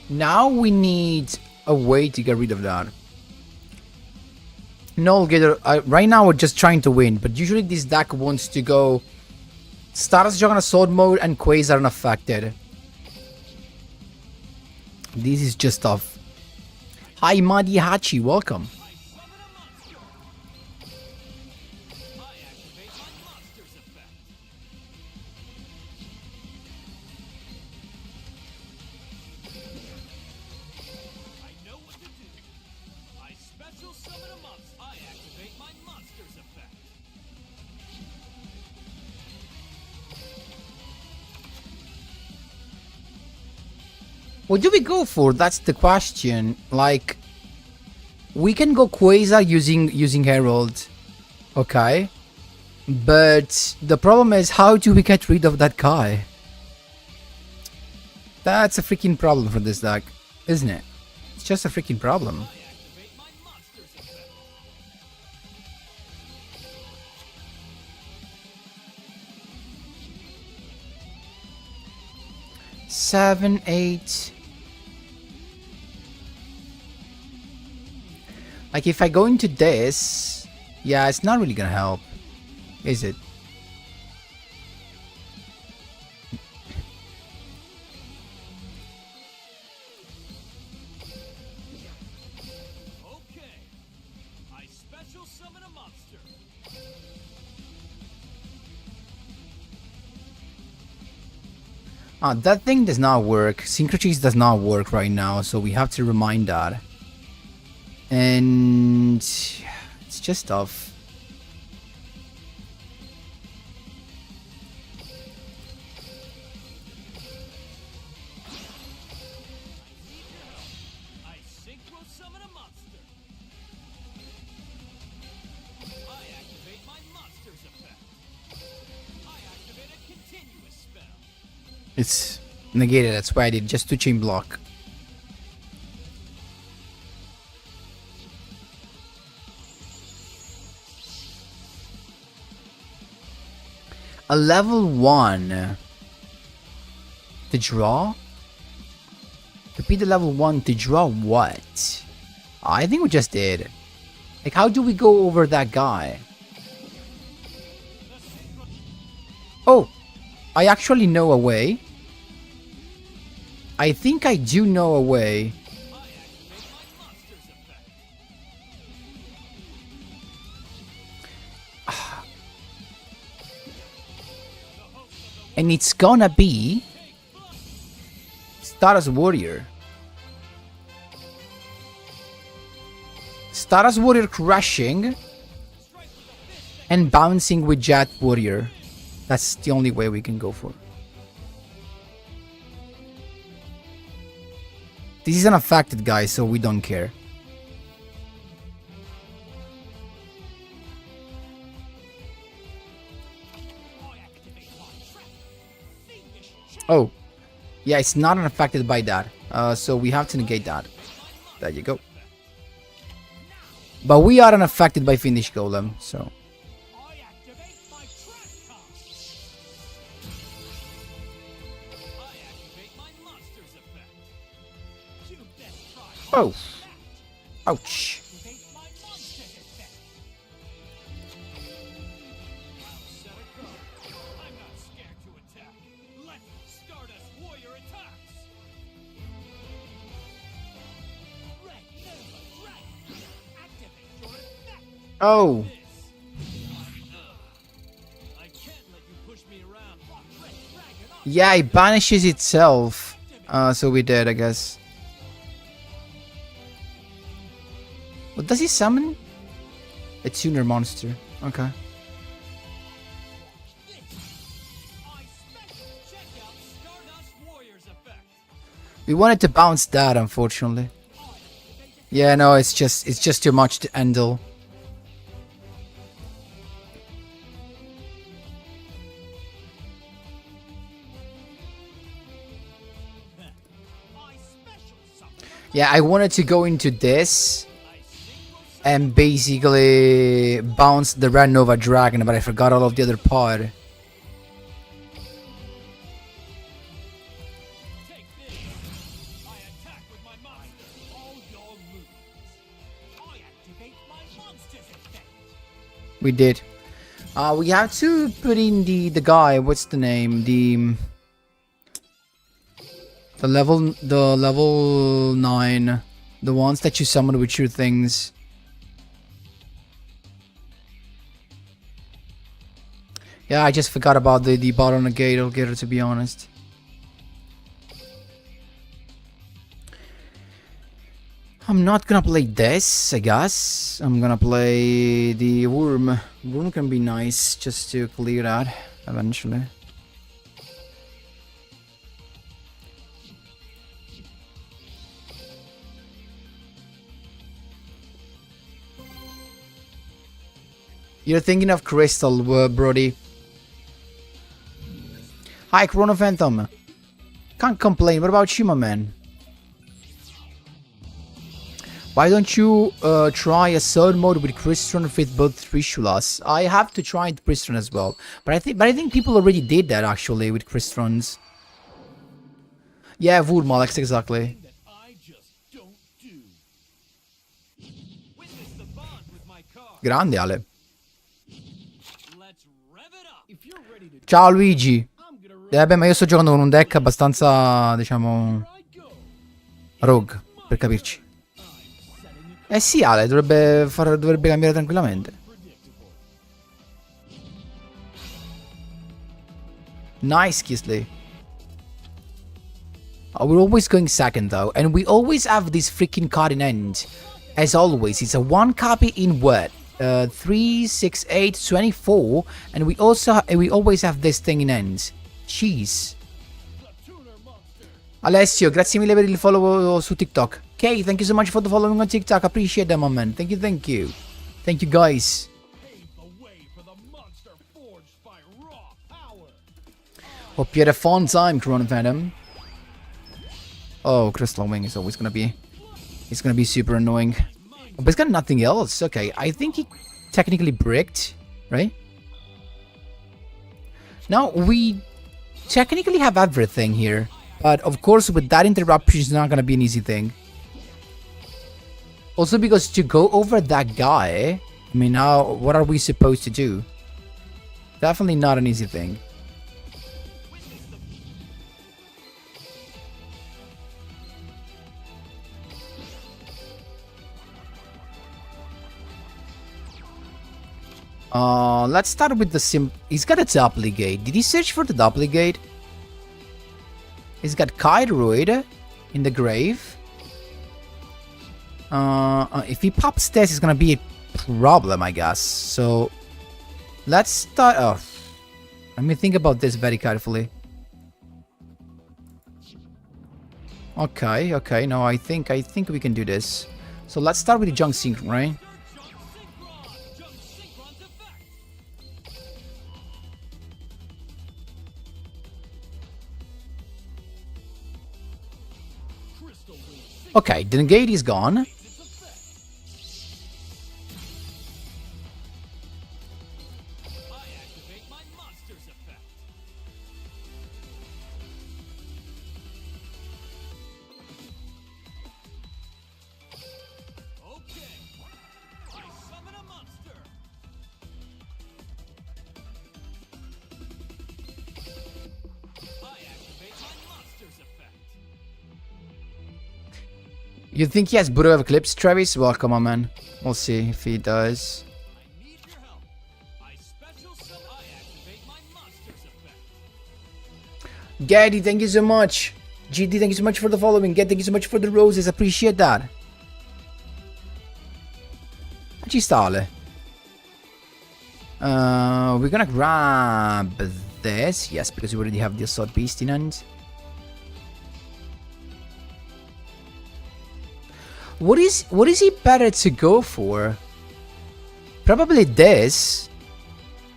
Now we need a way to get rid of that. No, right now we're just trying to win, but usually this deck wants to go Stardust Juggernaut Sword mode and QUASAR unaffected. This is just tough. Hi, Madi Hachi, welcome. I summon a monster. I activate my monster's effect. I know what to do. I special summon a monster. I activate my monster's effect. What do we go for? That's the question. Like, we can go Quasar using Herald, okay? But the problem is, how do we get rid of that guy? That's a freaking problem for this deck, isn't it? It's just a freaking problem. I activate my monster's effect. 7, 8. Like, if I go into this, yeah, it's not really gonna help, is it? Okay. I special summon a monster. That thing does not work. Syncro does not work right now, so we have to remind that. And it's just tough. I Syncro summon a monster. I activate my monster's effect. I activate a continuous spell. It's negated, that's why I did just 2 chain block. A level 1 to draw? Repeat the level 1 to draw what? I think we just did. Like, how do we go over that guy? Oh, I actually know a way. I think I do know a way. I activate my monster's effect. And it's gonna be Stardust Warrior. Stardust Warrior crushing and bouncing with Jet Warrior. That's the only way we can go for. This is unaffected, guys, so we don't care. I activate my trap. Fiendish check. Oh, yeah, it's not unaffected by that. So we have to negate that. There you go. But we are unaffected by Finish Golem, so. I activate my trap card. I activate my monster's effect. You best try. Oh, ouch. Activate my monster's effect. I'll set a guard. I'm not scared to attack. Let Stardust Warrior attacks. Red Nova Dragon. Activate your effect. Oh, I can't let you push me around. Red Dragon up. yeah, it banishes itself. So we did, I guess. What does he summon? A tuner monster. Okay. This. I special check out Stardust Warrior's effect. We wanted to bounce that, unfortunately. Yeah, no, it's just too much to handle. I special summon. Yeah, I wanted to go into this I Syncro and basically bounce the Red Nova Dragon, but I forgot all of the other part. Take this. I attack with my monster. All your moves. I activate my monster's effect. We did. We have to put in the guy. What's the name? The level 9 The ones that you summon with your things. Yeah, I just forgot about the bottleneck gator, to be honest. I'm not gonna play this, I guess. I'm gonna play the worm. Worm can be nice just to clear that eventually. You're thinking of Crystal, Brody. Hi, Chrono Phantom. Can't complain. What about you, my man? Why don't you try a third mode with Crystron with both Trishulas? I have to try Crystron as well, but I think people already did that actually with Crystrons. Yeah, Wood Alex, exactly. That I just don't do. Witness the bond with my car. Grande Ale. Let's rev it up. If you're ready to Ciao Luigi. I'm gonna rev Vabbè, ma io sto giocando con un deck abbastanza, diciamo, I go. rogue, per capirci. Eh sì, Ale, dovrebbe cambiare tranquillamente. Nice, Kisley. We're always going second though, and we always have this freaking card in end. As always, it's a 1 copy in what? 3, 6, 8, 24, and we always have this thing in end. Jeez. Alessio, grazie mille per il follow su TikTok. Okay, thank you so much for the following on TikTok. Appreciate that, my man. Thank you, thank you. Thank you, guys. Pave the way for the monster forged by raw power. Hope you had a fun time, Corona Phantom. Oh, Crystal Wing is always gonna be... It's gonna be super annoying. Oh, but it's got nothing else. Okay, I think he technically bricked, right? Now, we technically have everything here. But, of course, with that interruption, it's not gonna be an easy thing. Also, because to go over that guy... I mean, now, what are we supposed to do? Definitely not an easy thing. Let's start with the He's got a duplicate. Did he search for the duplicate? He's got Kairoid in the grave. If he pops this, it's gonna be a problem, I guess. So, let's start off. Let me think about this very carefully. Okay, no, I think we can do this. So let's start with the junk Syncro, right? Okay, the negate is gone. You think he has Buddha Eclipse, Travis? Well, come on, man. We'll see if he does. Gaddy, thank you so much. GD, thank you so much for the following. Get, thank you so much for the roses. Appreciate that. Ci sta Ale. We're gonna grab this. Yes, because we already have the Assault Beast in hand. What is he better to go for? Probably this,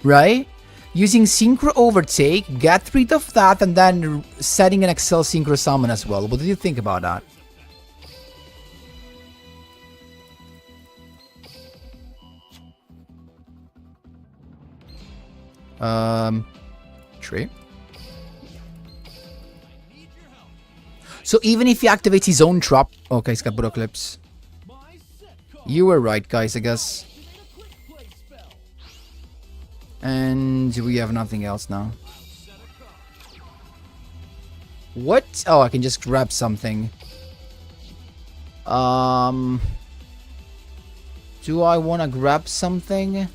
right? Using Syncro Overtake, get rid of that, and then setting an Excel Syncro Summon as well. What do you think about that? Tree. So even if he activates his own trap... Okay, he's got Buddha Eclipse. You were right, guys, I guess. And we have nothing else now. What? Oh, I can just grab something. Do I want to grab something?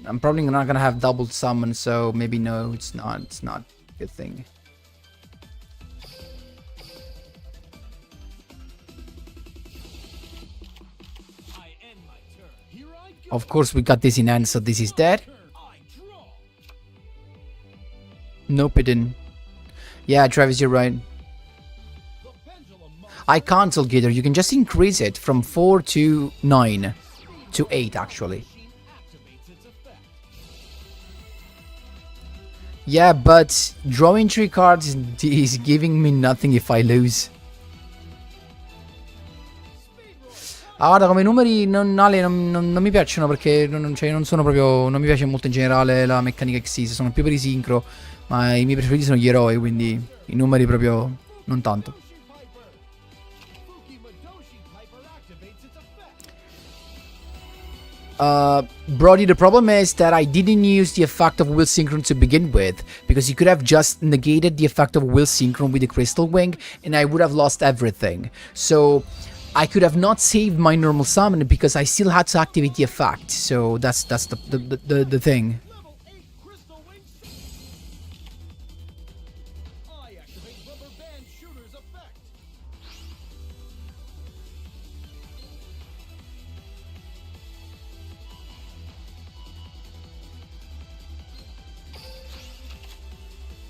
I'm probably not gonna have double summon, so maybe no, it's not. It's not a good thing. I end my turn. Here I go. Of course, we got this in hand, so this is dead. I draw. Nope, it didn't. Yeah, Travis, you're right. The pendulum must I cancel Gator. You can just increase it from 4 to 9 to 8, actually. machine activates its effect. Yeah, but drawing 3 cards is giving me nothing if I lose. Ah, guarda, come numeri Ale, non mi piacciono perché cioè, non sono proprio. Non mi piace molto in generale la meccanica Xyz. Sono più per i Syncro. Ma i miei preferiti sono gli eroi, quindi i numeri proprio non tanto. Fuki Madoshi Piper activates its effect. Brody, the problem is that I didn't use the effect of Will Synchron to begin with, because you could have just negated the effect of Will Synchron with the Crystal Wing, and I would have lost everything. So I could have not saved my normal summon because I still had to activate the effect. So that's the thing. Level 8 Crystal Wing. I activate Rubber Band Shooter's effect.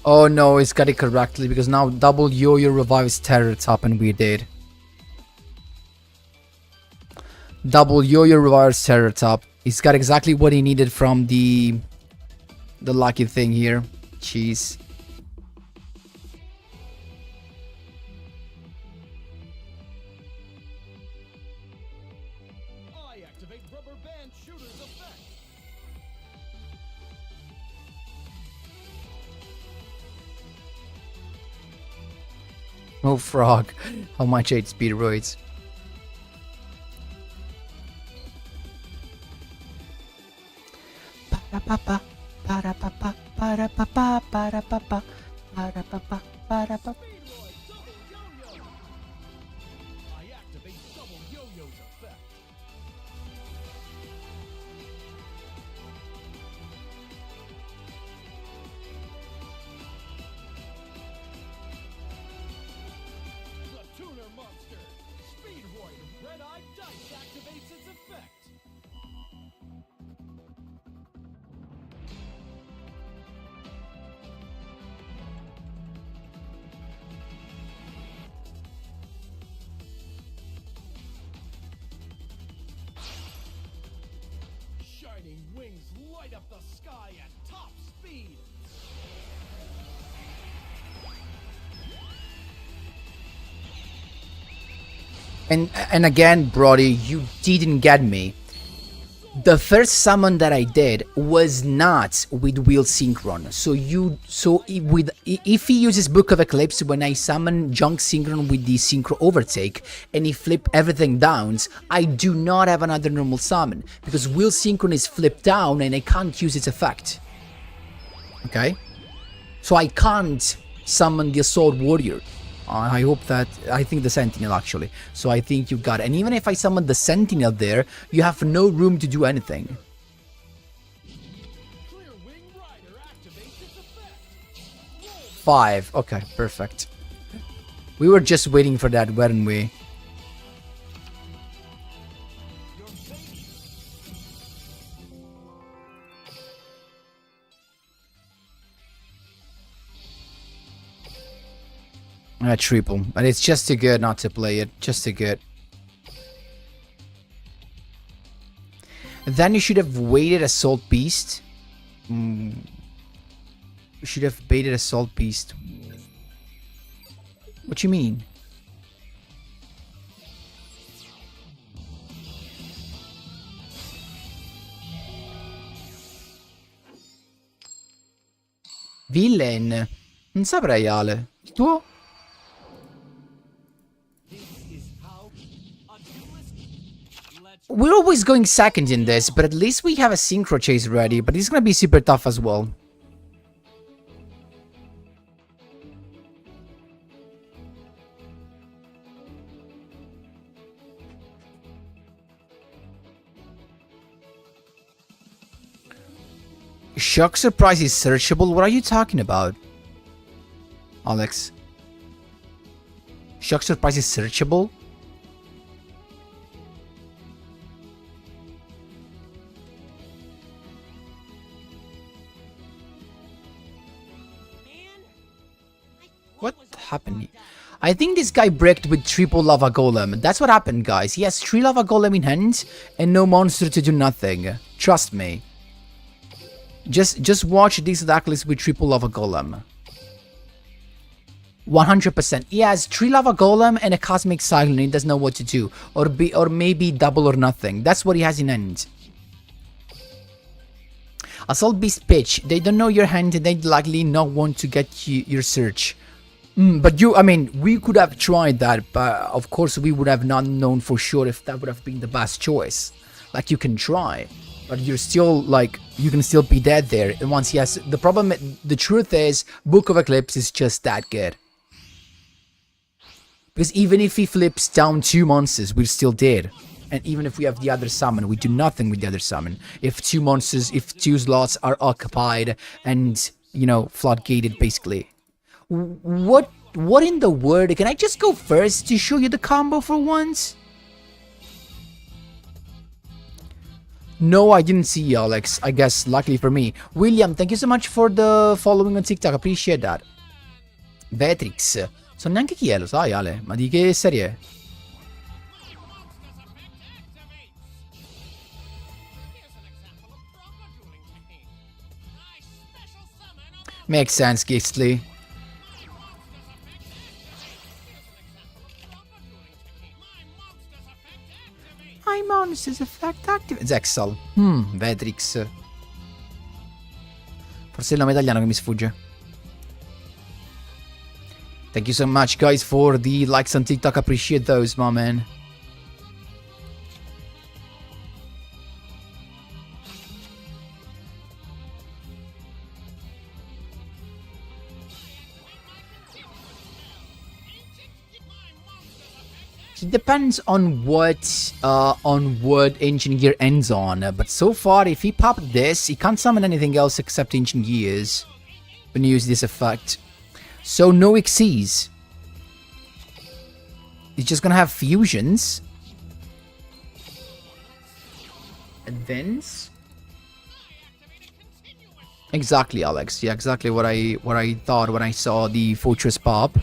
Oh no, it's got it correctly because now double yo-yo revives Terror Top and we did. Double yo-yo revives Terror Top. He's got exactly what he needed from the lucky thing here. Jeez. I activate Rubber Band Shooter's effect. Oh frog. How much I hate speedroids. Para-pa-pa, para-pa-pa, para-pa-pa, para-pa-pa, para-pa-pa, para-pa. Speedroid Double Yo-Yo. I activate Double Yo-Yo's effect. The Tuner Monster. Speedroid Red-Eyed Dice activates its effect. Shining wings light up the sky at top speed. And again, Brody, you didn't get me. The first summon that I did was not with Will Synchron. If he uses Book of Eclipse when I summon Junk Synchron with the Synchro Overtake and he flip everything down, I do not have another normal summon because Will Synchron is flipped down and I can't use its effect. Okay? So I can't summon the Assault Warrior. I hope that... I think the Sentinel, actually. So I think you got it. And even if I summon the Sentinel there, you have no room to do anything. Clear Wing Rider activates its effect. 5. Okay, perfect. We were just waiting for that, weren't we? Your baby. Triple. But it's just too good not to play it. Just too good. Then you should have waited Assault Beast. You should have baited Assault Beast. What you mean? Villain. Non saprei, Ale. Il tuo? This is how a duelist. Let's We're always going second in this, but at least we have a Synchro Chase ready. But it's gonna be super tough as well. Shock Surprise is searchable? What are you talking about, Alex? Shock Surprise is searchable? What happened? I think this guy bricked with triple lava golem. That's what happened, guys. He has 3 lava golem in hand and no monster to do nothing. Trust me. Just watch these Darkless with triple lava golem. 100%. He has 3 lava golem and a cosmic cyclone. He doesn't know what to do, or maybe double or nothing. That's what he has in hand. Assault Beast pitch. They don't know your hand and they'd likely not want to get your search. But I mean, we could have tried that, but of course we would have not known for sure if that would have been the best choice. Like, you can try, but you're still, like, you can still be dead there. And once he has, the problem, the truth is, Book of Eclipse is just that good. Because even if he flips down 2 monsters, we're still dead. And even if we have the other summon, we do nothing with the other summon. If 2 monsters, if 2 slots are occupied and, you know, floodgated, basically. What in the world? Can I just go first to show you the combo for once? No, I didn't see you, Alex. I guess, luckily for me. William, thank you so much for the following on TikTok. Appreciate that. Beatrix. So neanche chi è, lo sai, Ale? Ma di che serie è? Makes sense, Ghostly. My monster's effect active. Zexal. Vetrix. Forse è il nome italiano che mi sfugge. Thank you so much, guys, for the likes on TikTok. Appreciate those, my man. It depends on what Ancient Gear ends on, but so far, if he popped this, he can't summon anything else except Ancient Gears when you use this effect. So no Xyz. He's just gonna have fusions. Advance. Exactly, Alex. Yeah, exactly what I thought when I saw the Fortress pop.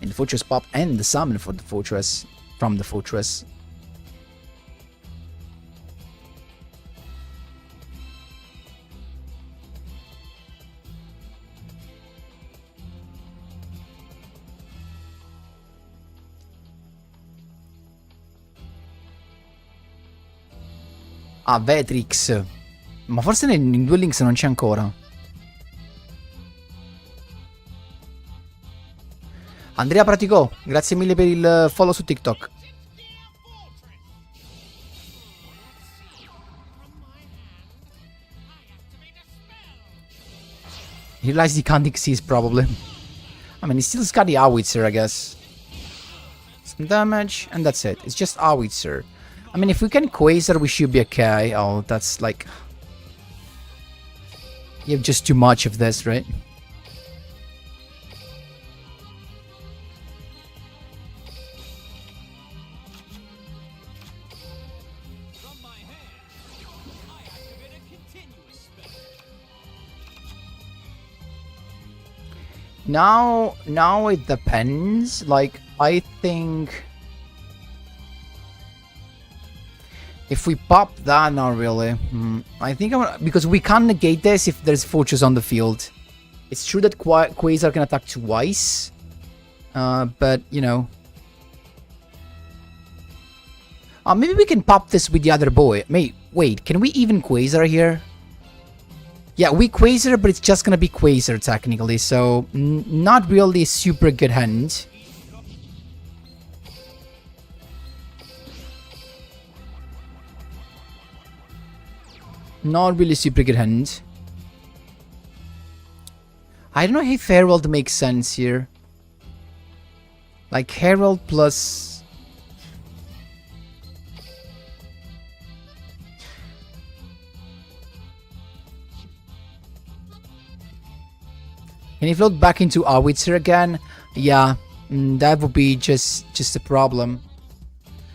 And the Fortress pop and the summon for the Fortress from the Fortress. Ah, Vetrix. Ma forse in Duel Links non c'è ancora. Andrea Praticò, grazie mille per il follow su TikTok. He realized he can't exist, probably. I mean, he's still got the Howitzer, I guess. Some damage, and that's it. It's just Howitzer. I mean, if we can Quasar, we should be okay. Oh, that's like... You have just too much of this, right? Now it depends. Like, I think if we pop that, not really. I think because we can't negate this if there's Fortress on the field. It's true that Quasar can attack twice, but you know. Maybe we can pop this with the other boy. Wait, can we even Quasar here? Yeah, we Quasar, but it's just gonna be Quasar technically, so not really a super good hand. Not really super good hand. I don't know if Herald makes sense here. Like Herald plus... Can he float back into Howitzer again? Yeah, that would be just a problem.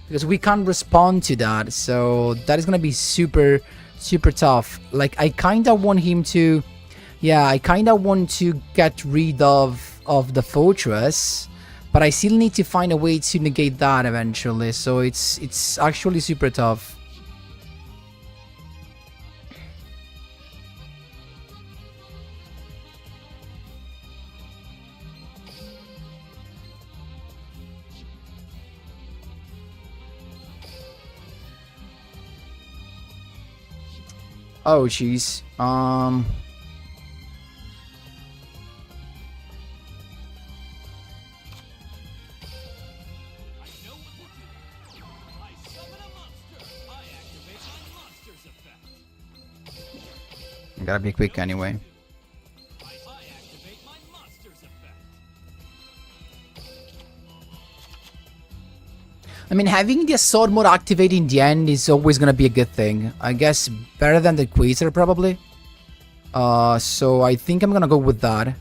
Because we can't respond to that, so that is gonna be super tough. Like, I kinda want him to... Yeah, I kinda want to get rid of the fortress, but I still need to find a way to negate that eventually, so it's actually super tough. Oh, jeez. I gotta be quick anyway. I mean, having the sword mode activated in the end is always gonna be a good thing. I guess better than the QUASAR probably. So I think I'm gonna go with that.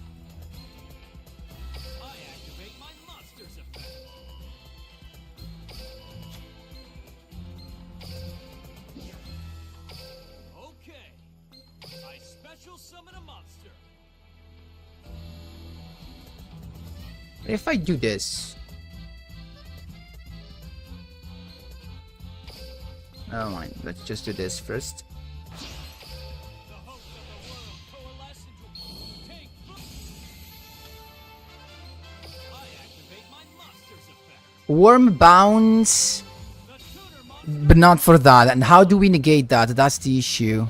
If I do this... Never mind, let's just do this first. Worm bounce, but not for that. And how do we negate that? That's the issue.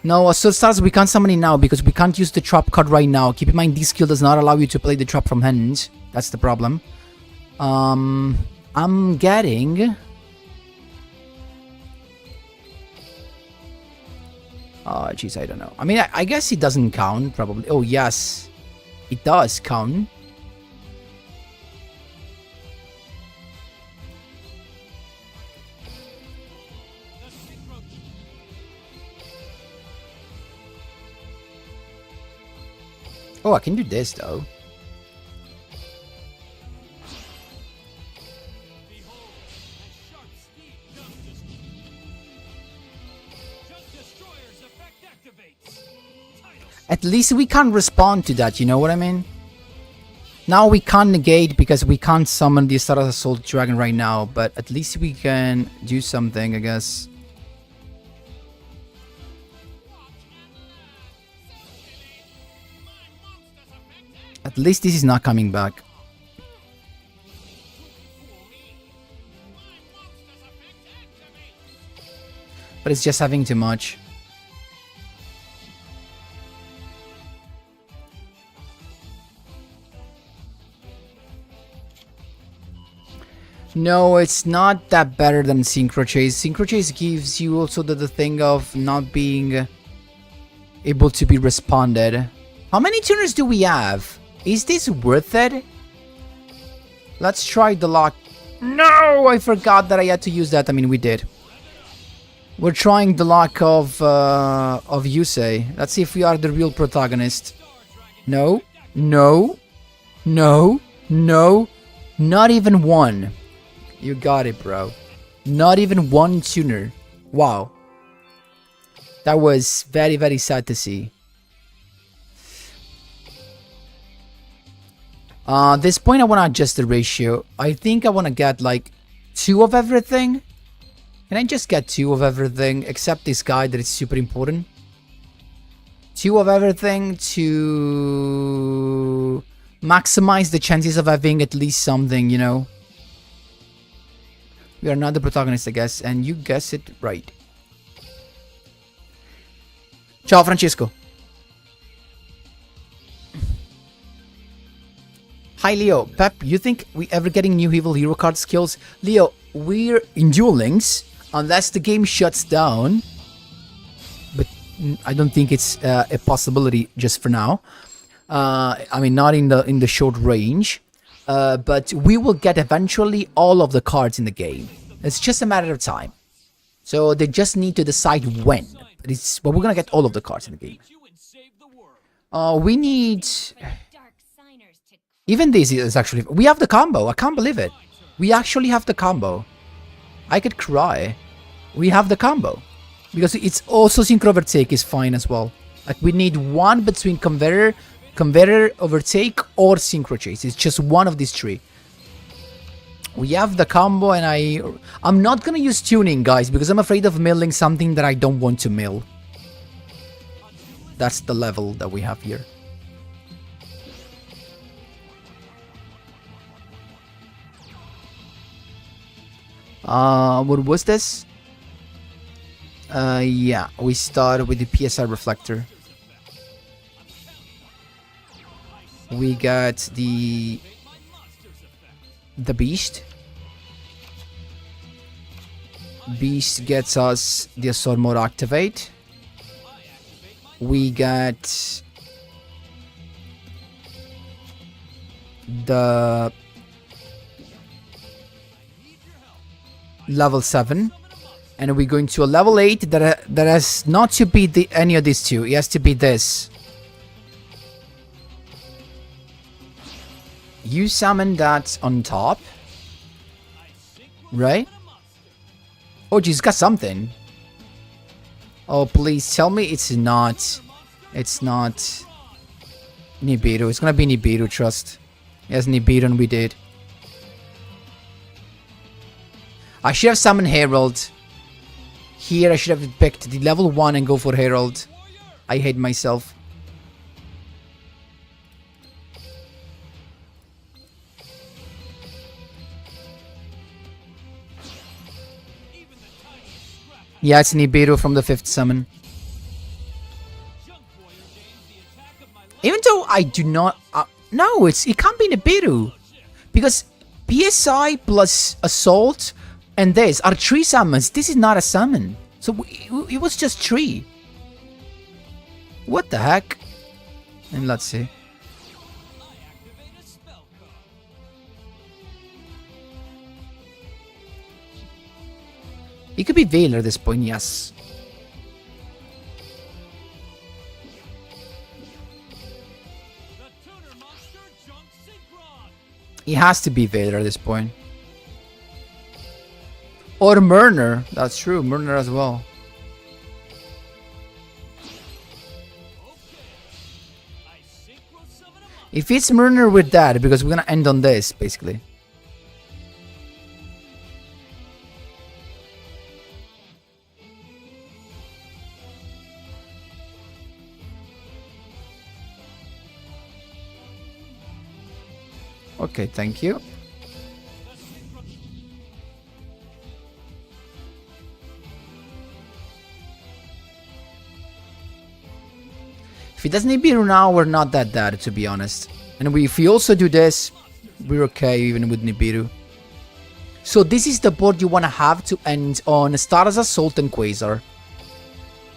No, so stars we can't summon it now because we can't use the trap card right now. Keep in mind this skill does not allow you to play the trap from hand. That's the problem. I'm getting... Oh, jeez, I don't know. I mean, I guess it doesn't count, probably. Oh, yes. It does count. Oh, I can do this, though. At least we can't respond to that, you know what I mean? Now we can't negate because we can't summon the Stardust Assault Dragon right now, but at least we can do something, I guess. At least this is not coming back. But it's just having too much. No, it's not that better than Syncro Chase. Syncro Chase gives you also the thing of not being able to be responded. How many tuners do we have? Is this worth it? Let's try the lock. No, I forgot that I had to use that. I mean, we did. We're trying the lock of Yusei. Let's see if we are the real protagonist. No, no, no, no, not even one. You got it, bro. Not even one tuner. Wow. That was very, very sad to see. At this point, I want to adjust the ratio. I think I want to get like 2 of everything. Can I just get 2 of everything except this guy that is super important? 2 of everything to maximize the chances of having at least something, you know? We are not the protagonist, I guess, and you guess it right. Ciao, Francesco. Hi, Leo. Pep, you think we ever getting new evil hero card skills? Leo, we're in Duel Links, unless the game shuts down. But I don't think it's a possibility just for now. I mean, not in the short range. But we will get eventually all of the cards in the game. It's just a matter of time. So they just need to decide when. But we're gonna get all of the cards in the game. We need... Dark signers to Even this is actually... We have the combo. I can't believe it. We actually have the combo. I could cry. We have the combo. Because it's also Synchro Overtake is fine as well. Like, we need one between Converter, Overtake, or Synchro Chase. It's just one of these three. We have the combo, and I'm not gonna use tuning, guys, because I'm afraid of milling something that I don't want to mill. That's the level that we have here. What was this? Yeah, we start with the PSR reflector. We got the beast. Beast gets us the assault mode activate. We got the level 7, and we're going to a level 8 that has not to be any of these two. It has to be this. You summon that on top, right? Oh, geez, got something. Oh, please tell me it's not. It's not Nibiru. It's gonna be Nibiru, trust. Yes, Nibiru, and we did. I should have summoned Herald. Here, I should have picked the level 1 and go for Herald. I hate myself. Yeah, it's Nibiru from the 5th summon. Even though I do not... no, it can't be Nibiru. Because PSI plus Assault and this are 3 summons. This is not a summon. So it was just 3. What the heck? And let's see. It could be Veiler at this point, yes. It has to be Veiler at this point. Or Murner. That's true, Murner as well. If it's Murner with that, because we're gonna end on this, basically. Okay, thank you. If it doesn't Nibiru now, we're not that dead, to be honest. And if we also do this, we're okay even with Nibiru. So this is the board you want to have to end on Stardust, Assault, and Quasar.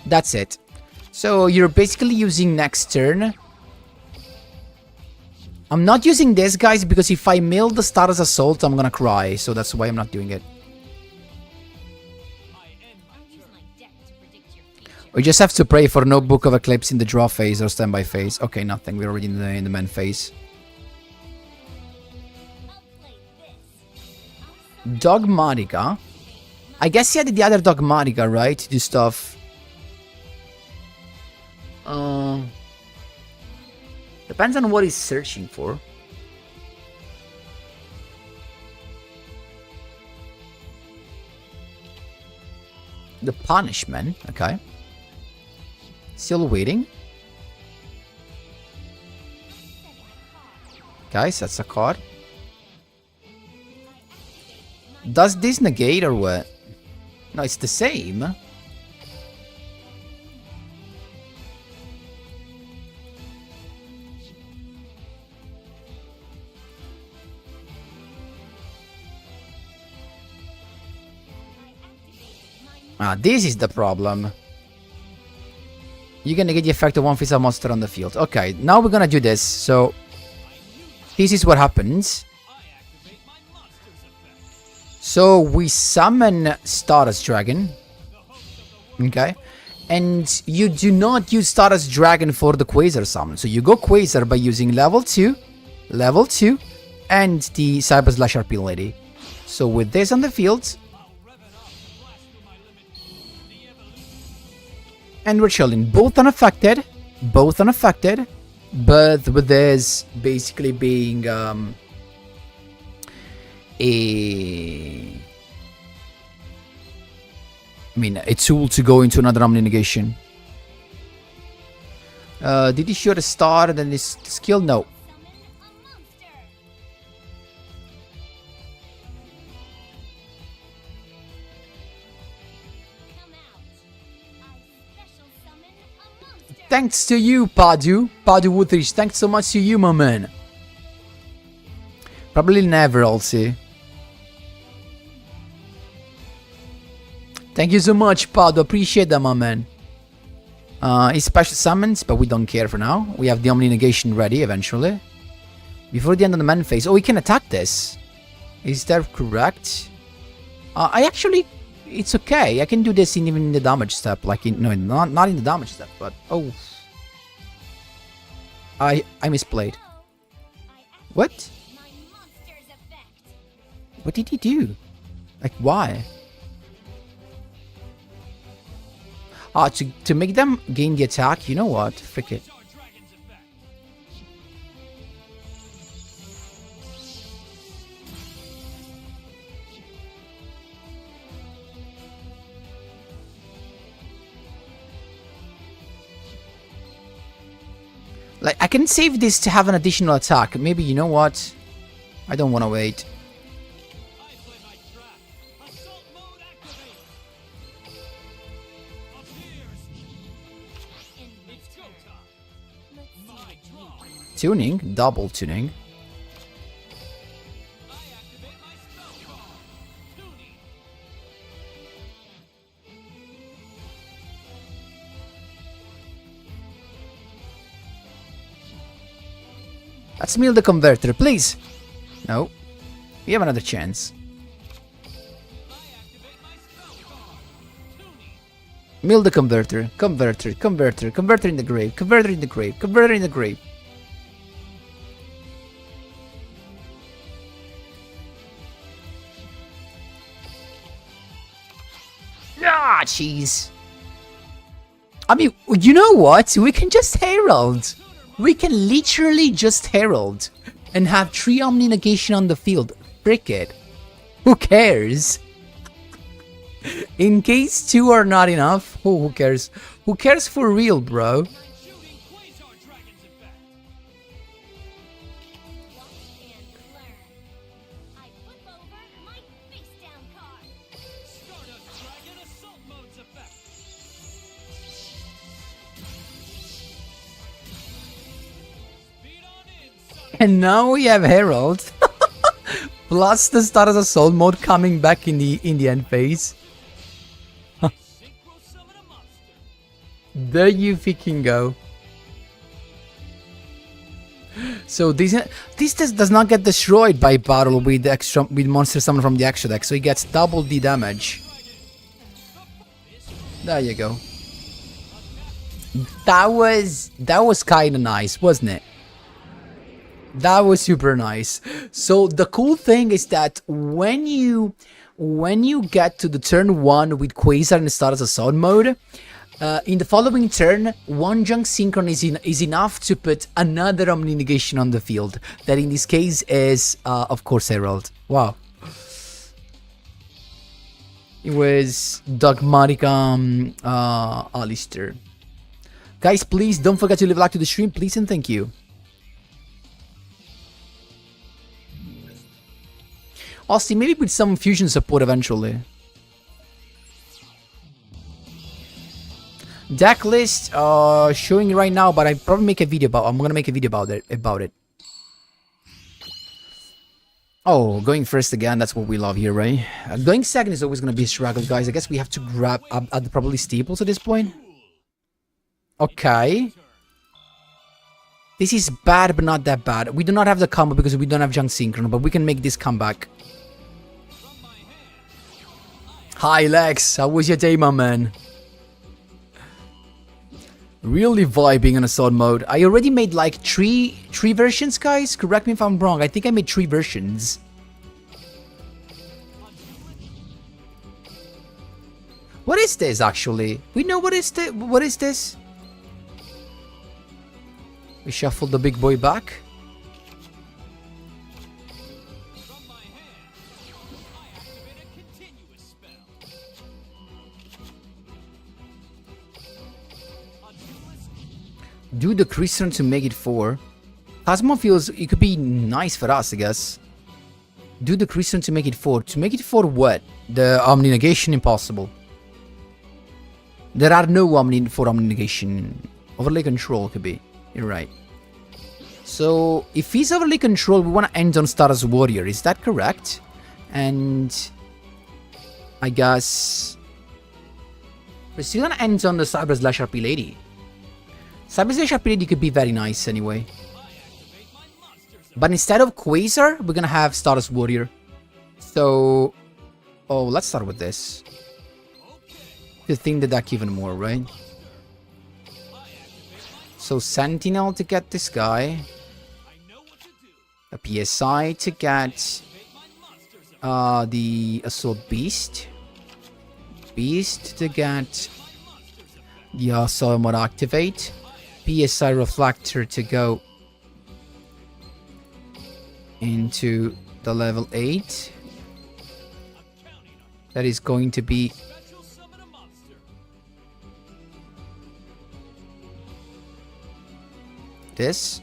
That's it. So you're basically using next turn. I'm not using this, guys, because if I mill the Stardust Assault, I'm gonna cry. So that's why I'm not doing it. We just have to pray for no Book of Eclipse in the draw phase or standby phase. Okay, nothing. We're already in the main phase. Dogmatica. I guess he had the other Dogmatica, right? To do stuff. Depends on what he's searching for. The Punishment, okay. Still waiting. Guys, that's a card. Does this negate or what? No, it's the same. Ah, this is the problem. You're gonna get the effect of one face-up monster on the field. Okay, now we're gonna do this. So, this is what happens. So, we summon Stardust Dragon. Okay. And you do not use Stardust Dragon for the Quasar summon. So you go Quasar by using level 2, and the Cyber Slash RP Lady. So with this on the field, and we're chilling. Both unaffected, but with this basically being a tool to go into another Omni Negation. Did he shoot a star and then his skill? No. Thanks to you, Padu Woodrich. Thanks so much to you, my man. Probably never, also. Thank you so much, Padu. Appreciate that, my man. It's special summons, but we don't care for now. We have the Omni Negation ready eventually. Before the end of the man phase. Oh, we can attack this. Is that correct? I actually... It's okay. I can do this even in the damage step. Like, no, not in the damage step, but... Oh. I misplayed. What? What did he do? Like, why? To make them gain the attack, you know what? Frick it. Like, I can save this to have an additional attack. Maybe, you know what? I don't want to wait. Tuning, double tuning. Let's mill the converter, please. No, we have another chance. Mill the converter, converter in the grave, converter in the grave. Ah, jeez. I mean, you know what? We can just herald. We can literally just herald and have 3 Omni Negation on the field. Frick it. Who cares? In case 2 are not enough. Oh, who cares? Who cares for real, bro? And now we have Herald. Plus the Stardust Assault mode coming back in the end phase. There you freaking go. So this does not get destroyed by battle with monster summon from the extra deck, so he gets double the damage. There you go. That was kinda nice, wasn't it? That was super nice. So the cool thing is that when you get to the turn 1 with Quasar and Stardust Assault mode, in the following turn, 1 Junk Synchron is enough to put another Omni Negation on the field. That in this case is, of course, Herald. Wow. It was Dogmatic Alistair. Guys, please don't forget to leave a like to the stream, please, and thank you. Austin, maybe with some fusion support eventually. Deck list showing right now, but I probably make a video about. I'm gonna make a video about it. Oh, going first again. That's what we love here, right? Going second is always gonna be a struggle, guys. I guess we have to grab up at probably Steeples at this point. Okay. This is bad, but not that bad. We do not have the combo because we don't have Junk Synchron, but we can make this comeback. Hi, Lex. How was your day, my man? Really vibing on assault mode. I already made like three versions, guys. Correct me if I'm wrong. I think I made 3 versions. What is this actually? We know what is this? We shuffle the big boy back. From my hand, I activate a continuous spell. A duelist Do the Christian to make it 4. Phasma feels it could be nice for us, I guess. Do the Christian to make it 4. To make it 4 what? The Omni Negation impossible. There are no Omni for Omni Negation. Overlay control could be. You're right. So if he's overlay control, we want to end on Stardust Warrior. Is that correct? And I guess we're still gonna end on the Cyber Slash RP Lady. Cyber Slash RP Lady could be very nice anyway. But instead of Quasar, we're gonna have Stardust Warrior. So, oh, let's start with this. To think the deck even more, right? So Sentinel to get this guy. A PSI to get the Assault Beast. Beast to get the Assault Mode Activate. PSI Reflector to go into the level 8. That is going to be this.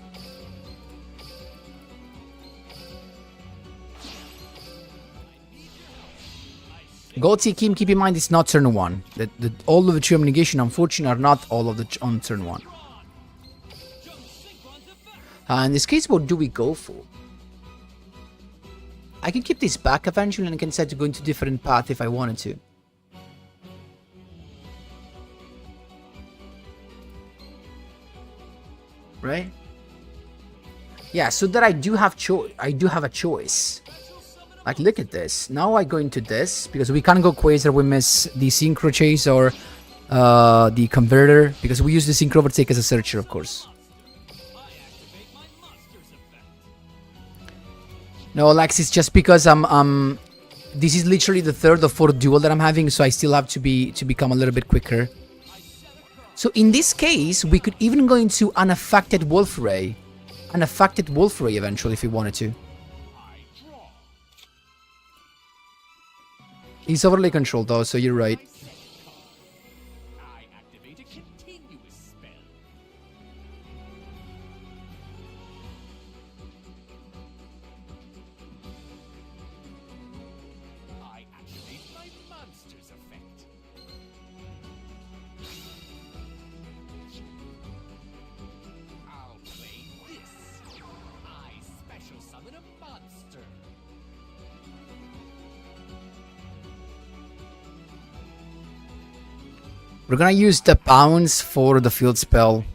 Goatee Kim, keep in mind it's not turn 1. All of the True Negation, unfortunately, are not all of the on turn 1. In this case, what do we go for? I can keep this back eventually and I can decide to go into different path if I wanted to. Right? Yeah, so that I do have a choice. Like, look at this. Now I go into this because we can't go Quasar. We miss the Syncro chase or the converter because we use the Syncro overtake as a searcher, of course. No, Alexis, just because this is literally the 3rd or 4th duel that I'm having, so I still have to become a little bit quicker. So in this case, we could even go into unaffected Wolf Ray. Unaffected Wolf Ray eventually if we wanted to. He's overlay controlled though, so you're right. I activate a continuous spell. I activate my monster's effect. I'll play this. I special summon a monster. We're gonna use the bounce for the field spell.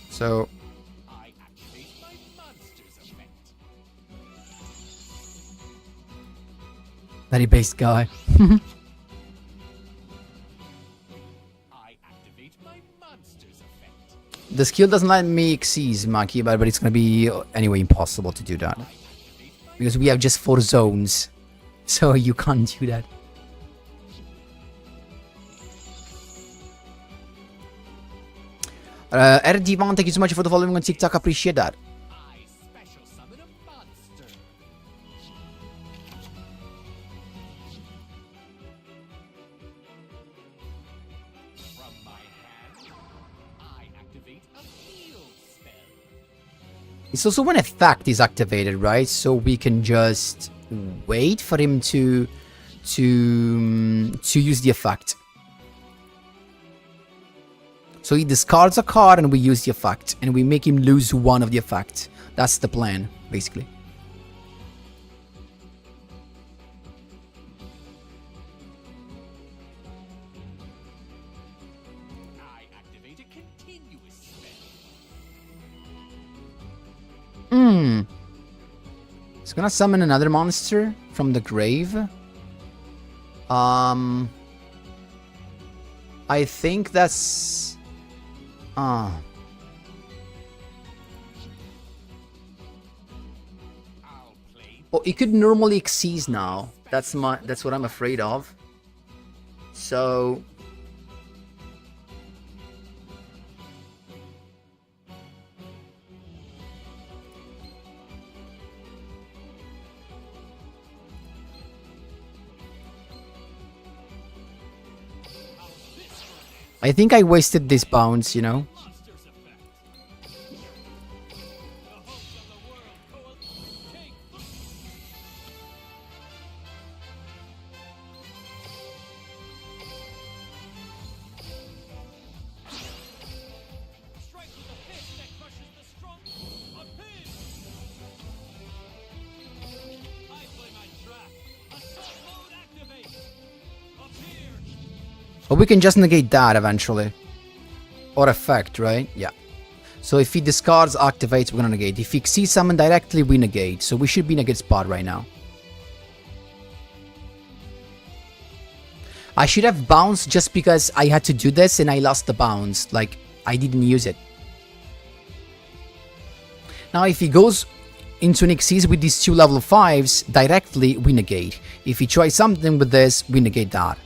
So I activate my monster's effect. very based guy. I activate my monster's effect. The skill doesn't let me exceed Maki, but it's gonna be anyway impossible to do that. Because we have just 4 zones. So you can't do that. RD1, thank you so much for the following on TikTok, appreciate that. I special summon a monster. From my hand, I activate a field spell. It's also when effect is activated, right? So we can just wait for him to use the effect. So he discards a card and we use the effect. And we make him lose 1 of the effect. That's the plan, basically. I activate a continuous spell. He's gonna summon another monster from the grave. I think that's Ah. Oh, it could normally exceed now. That's what I'm afraid of. So I think I wasted this bounce, you know. Monsters effect. The host of the world take strike with a fist that crushes the strong. A pin. I play my trap. Assault mode activate. Appear. But we can just negate that eventually. Or effect, right? Yeah. So if he discards, activates, we're gonna negate. If he sees summon directly, we negate. So we should be in a good spot right now. I should have bounced just because I had to do this and I lost the bounce. Like, I didn't use it. Now if he goes into an Xyz with these two level 5s, directly, we negate. If he tries something with this, we negate that.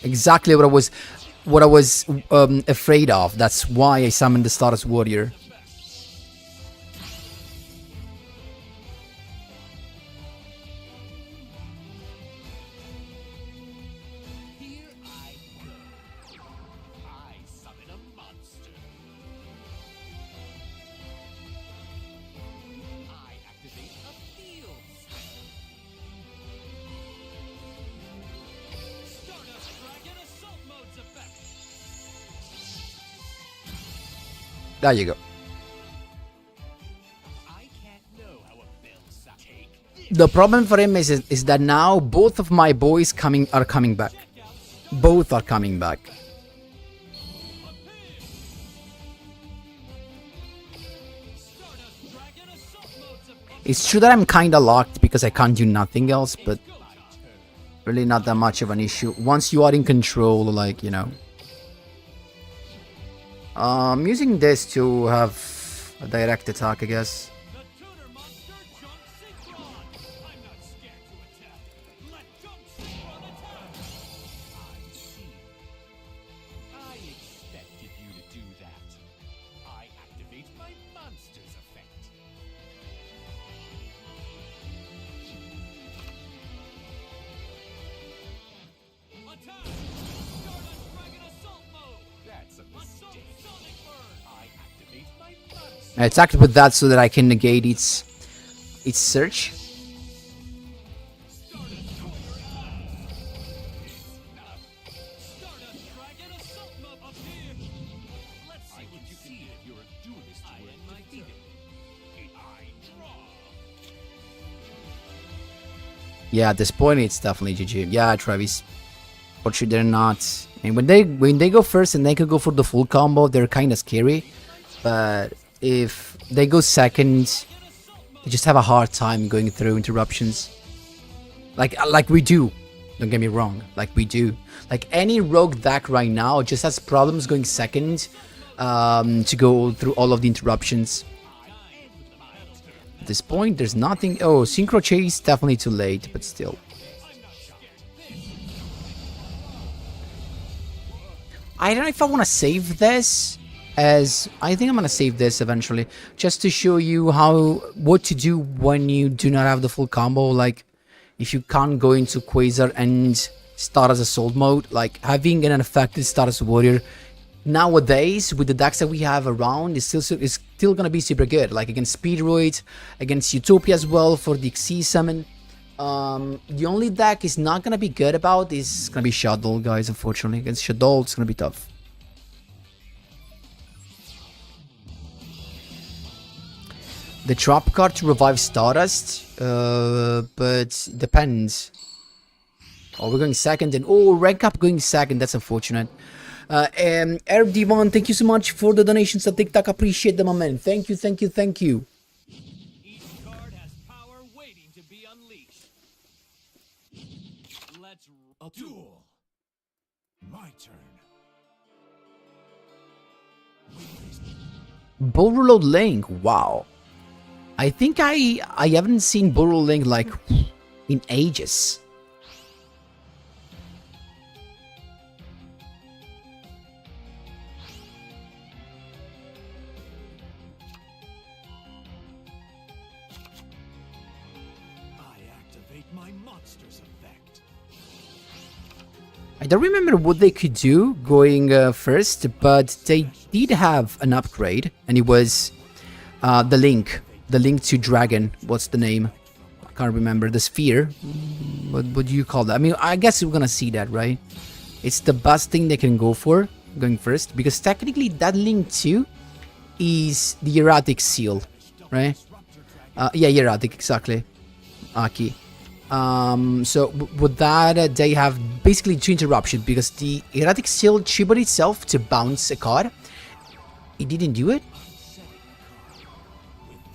Exactly what I was afraid of. That's why I summoned the Stardust Warrior. Here I go. I summon a monster. I activate a field spell. Stardust Dragon Assault Mode's effect. There you go. I can't know how a bill take this. The problem for him is that now both of my boys are coming back. Both are coming back. Stardust Dragon Assault Mode's effect. It's true that I'm kinda locked because I can't do nothing else, but really not that much of an issue. Once you are in control, like, you know. I'm using this to have a direct attack, I guess. The tuner monster Jump Synchron. I'm not scared to attack. Let Jump Synchron attack. I see. I expected you to do that. I activate my monster's effect. Attack! Stardust Dragon Assault Mode. That's a mistake. Sonic Burn. I activate my monster. I attacked with that so that I can negate its search. Stardust Dragon Assault Mode appear. Let's see what you can do if you're a duelist. I end my turn. I draw. Yeah, at this point it's definitely GG. Yeah, Travis. Fortunately, they're not. And when they go first and they could go for the full combo, they're kind of scary. But if they go second, they just have a hard time going through interruptions. Like we do. Don't get me wrong. Like we do. Like any rogue deck right now just has problems going second to go through all of the interruptions. At this point, there's nothing. Oh, Syncro Chase definitely too late, but still. I don't know if I want to save this, as I think I'm going to save this eventually, just to show you what to do when you do not have the full combo. Like, if you can't go into QUASAR and start as Assault mode, like having an effective Stardust Warrior nowadays with the decks that we have around is still going to be super good. Like against Speedroid, against Utopia as well for the Xyz summon. The only deck is not gonna be good about is gonna be Shadow, guys. Unfortunately, against Shadow, it's gonna be tough. The trap card to revive Stardust, but depends. Oh, we're going second, and oh, Red Cap going second. That's unfortunate. Arab Devon, thank you so much for the donations to TikTok. Appreciate them, my man. Thank you, thank you, thank you. Each card has power waiting to be unleashed. Let's a duel. My turn. Borrowed Link, wow. I think I haven't seen Borrowed Link like in ages. I activate my monster's effect. I don't remember what they could do going first, but they did have an upgrade, and it was the link to Dragon. What's the name? I can't remember. The sphere. What do you call that? I mean, I guess we're gonna see that, right? It's the best thing they can go for going first, because technically that link 2 is the erratic seal, right? Yeah, erratic, exactly. Aki. So with that, they have basically 2 interruptions, because the erratic seal triggered itself to bounce a card. It didn't do it?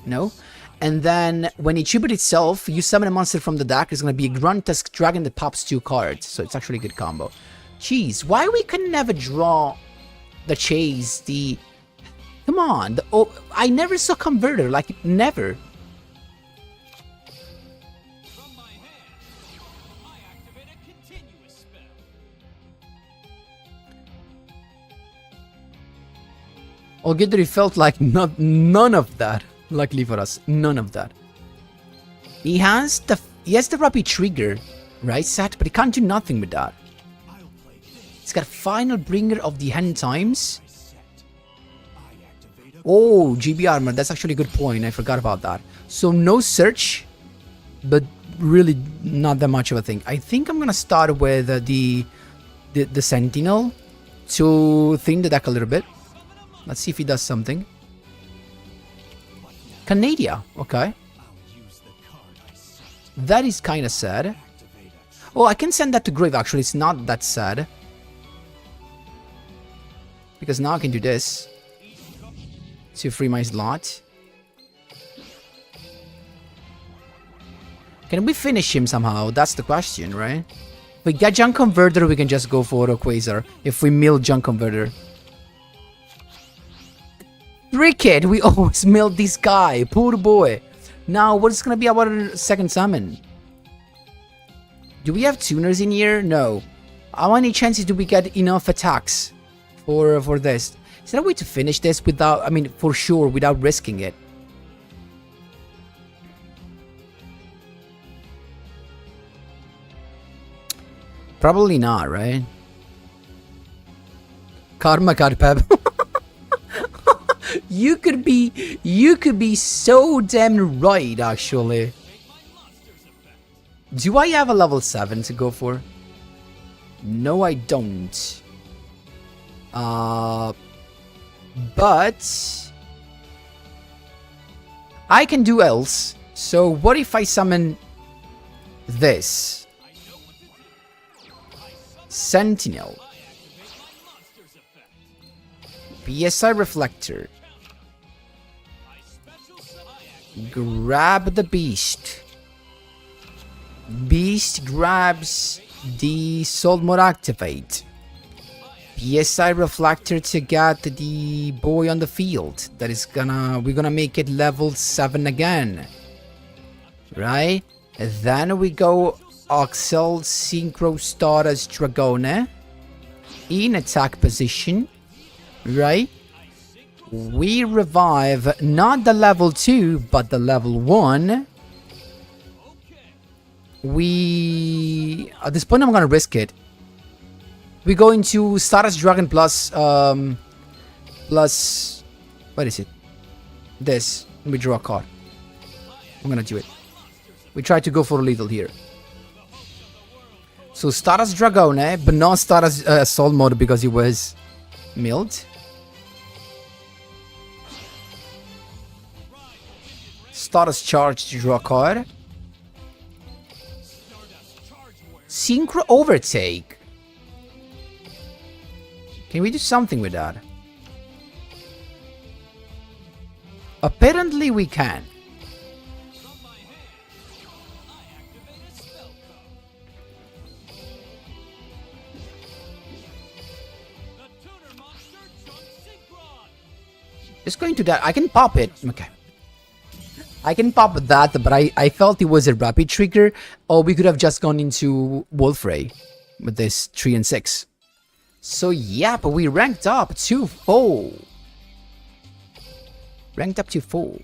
No. And then when it triggered itself, you summon a monster from the deck. It's going to be a Gruntusk Dragon that pops 2 cards. So it's actually a good combo. Jeez, why we can never draw the chase, the... Come on. Oh, I never saw Converter, like, never. From my hand, I activate a continuous spell. Ogidri felt like none of that. Luckily for us, none of that. He has the rapid trigger, right, set, but he can't do nothing with that. I'll play this. He's got Final Bringer of the End Times. Set. I activate a Oh, GB Armor, that's actually a good point. I forgot about that. So no search, but really not that much of a thing. I think I'm gonna start with the Sentinel to thin the deck a little bit. Let's see if he does something. Canadia, okay. I'll use the card I set. That is kind of sad. Activate a Oh, I can send that to grave, actually. It's not that sad. Because now I can do this to free my slot. Can we finish him somehow? That's the question, right? If we get Junk Converter, we can just go for a Quasar. If we mill Junk Converter. Cricket, we always milled this guy. Poor boy. Now, what's gonna be our second summon? Do we have tuners in here? No. How many chances do we get enough attacks for this? Is there a way to finish this without, I mean, for sure, without risking it? Probably not, right? Karma card, Pep. You could be so damn right, actually. Do I have a level 7 to go for? No, I don't. But I can do else. So what if I summon this? Sentinel. PSI Reflector. Grab the beast. Beast grabs the Soul Mode Activate. PSI Reflector to get the boy on the field. That is we're gonna make it level 7 again. Right? And then we go Oxel Syncro Stardust Dragone in attack position. Right? We revive not the level 2, but the level 1. We... At this point, I'm gonna risk it. We go into Stardust Dragon plus... plus... What is it? This. We draw a card. I'm gonna do it. We try to go for a little here. So Stardust Dragone, but not Stardust Soul Mode because it was milled. Stardust Charge to draw a card. Syncro Overtake. Can we do something with that? Apparently we can. Just going to that. I can pop it. Okay. I can pop that, but I felt it was a rapid trigger. Or we could have just gone into Wolfray with this 3 and 6. So yeah, but we ranked up to 4. Ranked up to 4.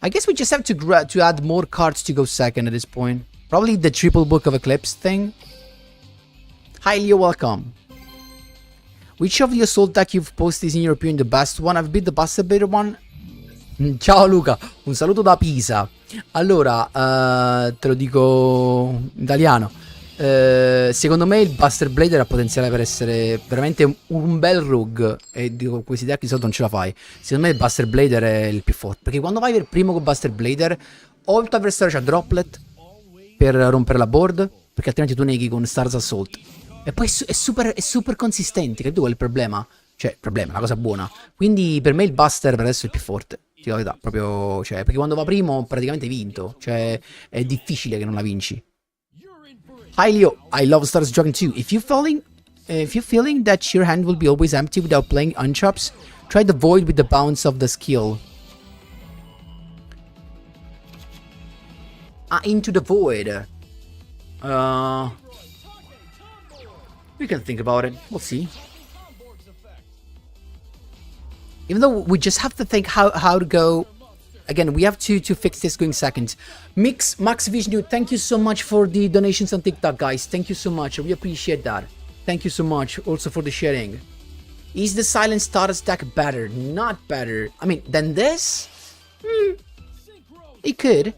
I guess we just have to add more cards to go second at this point. Probably the triple Book of Eclipse thing. Hi Leo, welcome. Which of the assault deck you've posted is in your opinion the best one? I've beat the Buster Blader one. Ciao Luca, un saluto da Pisa. Allora, te lo dico in italiano. Secondo me il Buster Blader ha potenziale per essere veramente un bel rogue. E dico, questi deck di solito non ce la fai. Secondo me il Buster Blader è il più forte. Perché quando vai per primo con Buster Blader, o il tuo avversario c'ha Droplet per rompere la board, perché altrimenti tu neghi con Stars Assault. E poi è super consistente, che tu è il problema. Cioè, problema, una cosa buona. Quindi per me il Buster per adesso è il più forte. Ti dico la verità, proprio, cioè, perché quando va primo praticamente hai vinto. Cioè, è difficile che non la vinci. Hi Leo, I love Stardust Dragon too. If you're feeling that your hand will be always empty without playing untraps, try the void with the bounce of the skill. Into the void. We can think about it. We'll see. Even though we just have to think how to go. Again, we have to fix this going second. Max Vishnu, thank you so much for the donations on TikTok, guys. Thank you so much. We appreciate that. Thank you so much also for the sharing. Is the Silent Stardust deck better? Not better. I mean, than this? It could.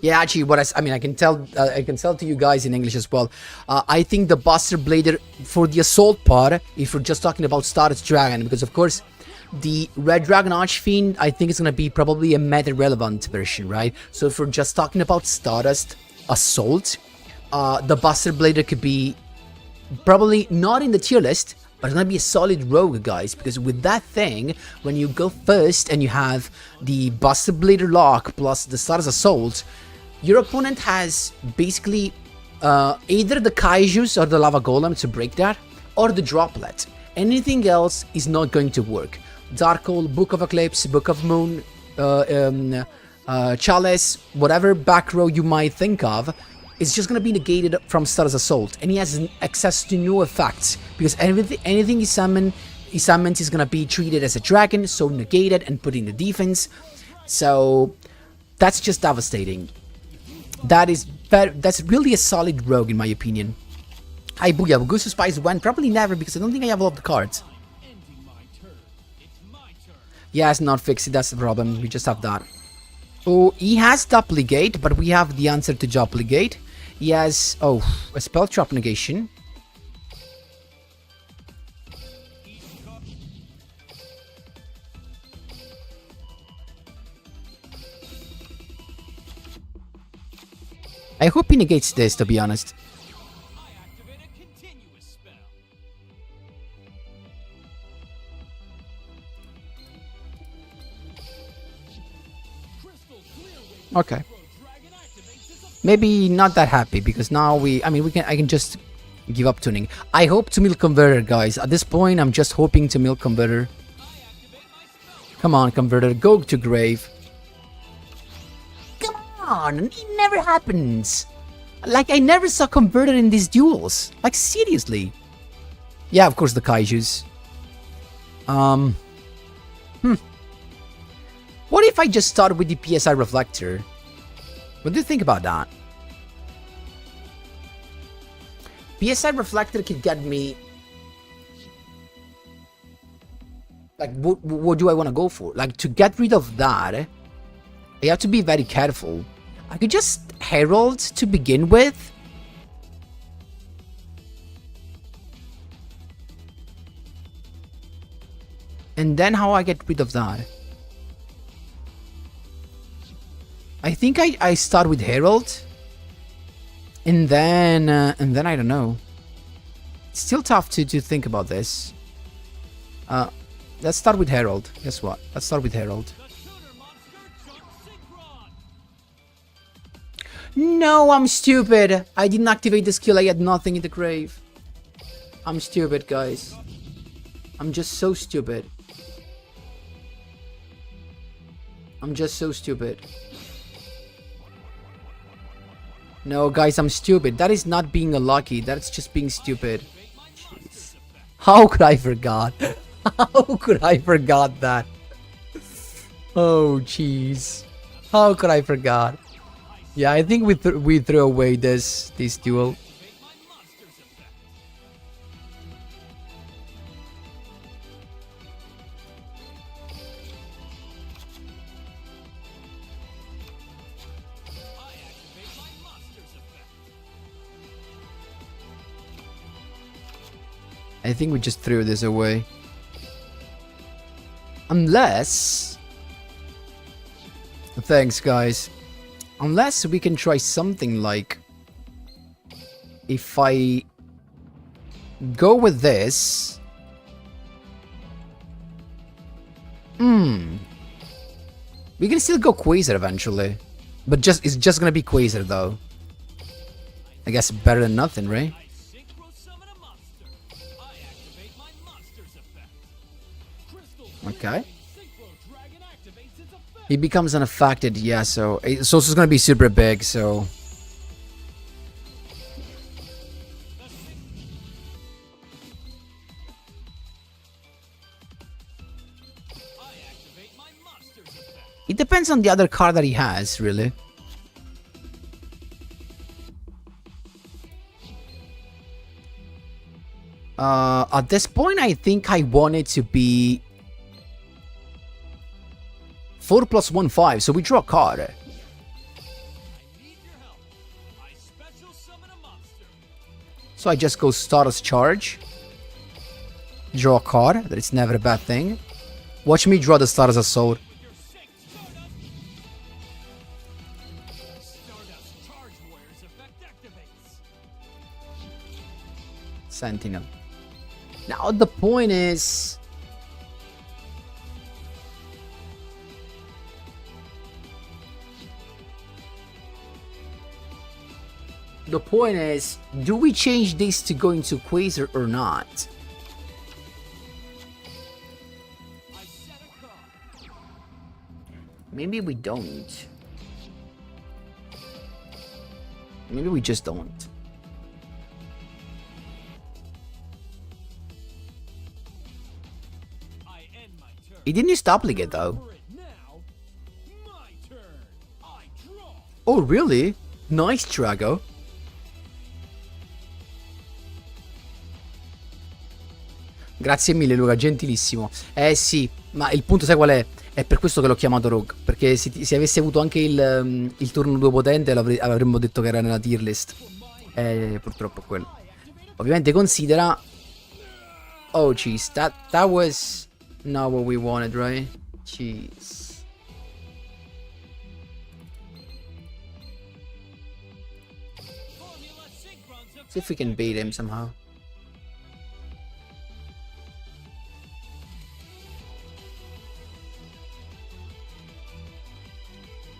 Yeah, actually, I can tell to you guys in English as well. I think the Buster Blader for the assault part, if we're just talking about Stardust Dragon, because of course, the Red Dragon Archfiend, I think it's gonna be probably a meta relevant version, right? So if we're just talking about Stardust Assault, the Buster Blader could be probably not in the tier list, but it's gonna be a solid rogue, guys, because with that thing, when you go first and you have the Buster Blader lock plus the Stardust Assault, your opponent has basically either the Kaijus or the Lava Golem to break that, or the Droplet. Anything else is not going to work. Dark Hole, Book of Eclipse, Book of Moon, Chalice, whatever back row you might think of, it's just going to be negated from Stardust Assault. And he has access to new effects, because anything he summons is going to be treated as a dragon, so negated and put in the defense. So that's just devastating. That's really a solid rogue in my opinion. Hi Booyah, Goose Spice when? Probably never, because I don't think I have all of the cards. Yeah, it's not fixed, that's the problem, we just have that. Oh, he has Duplicate, but we have the answer to Duplicate. He has, a Spell Trap Negation. I hope he negates this, to be honest. Okay. Maybe not that happy, because now I can just give up tuning. I hope to Milk Converter, guys. At this point, I'm just hoping to Milk Converter. Come on, Converter, go to grave. Come on, it never happens. Like, I never saw Converter in these duels. Like, seriously. Yeah, of course, the Kaijus. What if I just start with the PSI Reflector? What do you think about that? PSI Reflector could get me... Like, what do I want to go for? Like, to get rid of that, I have to be very careful. I could just Herald to begin with. And then how I get rid of that? I think I start with Herald, and then I don't know. It's still tough to think about this. Let's start with Herald. Guess what? Let's start with Herald. The tutor monster Dark Synchron. No, I'm stupid. I didn't activate the skill. I had nothing in the grave. I'm stupid, guys. I'm just so stupid. I'm just so stupid. No, guys, I'm stupid. That is not being unlucky. That's just being stupid. Jeez. How could I forgot? How could I forgot that? Oh, jeez. How could I forgot? Yeah, I think we threw away this duel. I think we just threw this away. Unless... Thanks, guys. Unless we can try something like... If I... go with this... We can still go Quasar eventually. But it's just gonna be Quasar though. I guess better than nothing, right? I synchro summon a monster. I activate my monster's effect. Crystal Okay. Synchro Dragon activates its effect. He becomes unaffected, yeah, so it's also gonna be super big, so... I activate my monster's effect. It depends on the other card that he has, really. At this point, I think I want it to be 4 + 1 5, so we draw a card. I need your help. I special summon a monster. So I just go Stardust Charge. Draw a card, that is never a bad thing. Watch me draw the Stardust Assault. Your sync Stardust. Stardust Charge Warrior's effect activates. Sentinel. Now the point is... The point is, do we change this to go into Quasar or not? I set a card. Maybe we don't. Maybe we just don't. I end my turn. He didn't use Duplicate though. For it now, my turn. I draw. Oh really? Nice, Drago. Grazie mille Luca, gentilissimo. Eh sì, ma il punto sai qual è? È per questo che l'ho chiamato Rogue. Perché se avessi avuto anche il turno 2 potente avremmo detto che era nella tier list. Purtroppo è quello. Ovviamente considera... Oh jeez, that was not what we wanted, right? Jeez. Formula Synchron's See if we can beat him somehow.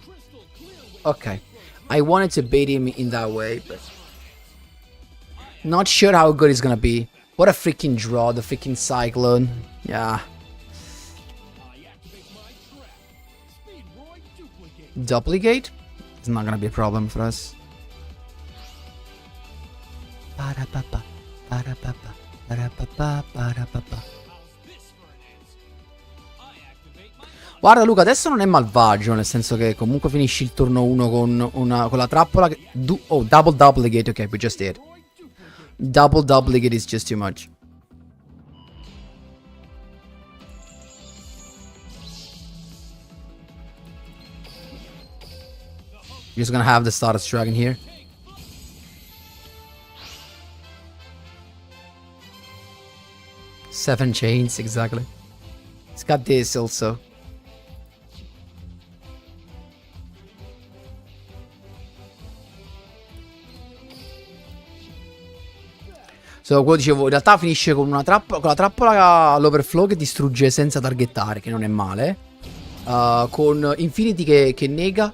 crystal clear with Okay, I wanted to bait him in that way, but not sure how good it's gonna be. What a freaking draw, the freaking Cyclone. Yeah, I activate my trap. Speed Roy duplicate. duplicate? It's not gonna be a problem for us. Ba-da-ba-ba, ba-da-ba-ba, ba-da-ba-ba, ba-da-ba-ba. How's this for an answer? I activate my Guarda Luca, adesso non è malvagio, nel senso che comunque finisci il turno 1 con la trappola che... Oh, double duplicate, ok, we just did. Roy duplicate. Double duplicate is just too much. You're just gonna have the Stardust Dragon here. Seven chains, exactly. It's got this also. So, come dicevo, in realtà finisce con una trappola, con la trappola l'overflow che distrugge senza targettare, che non è male. Con Infinity che nega,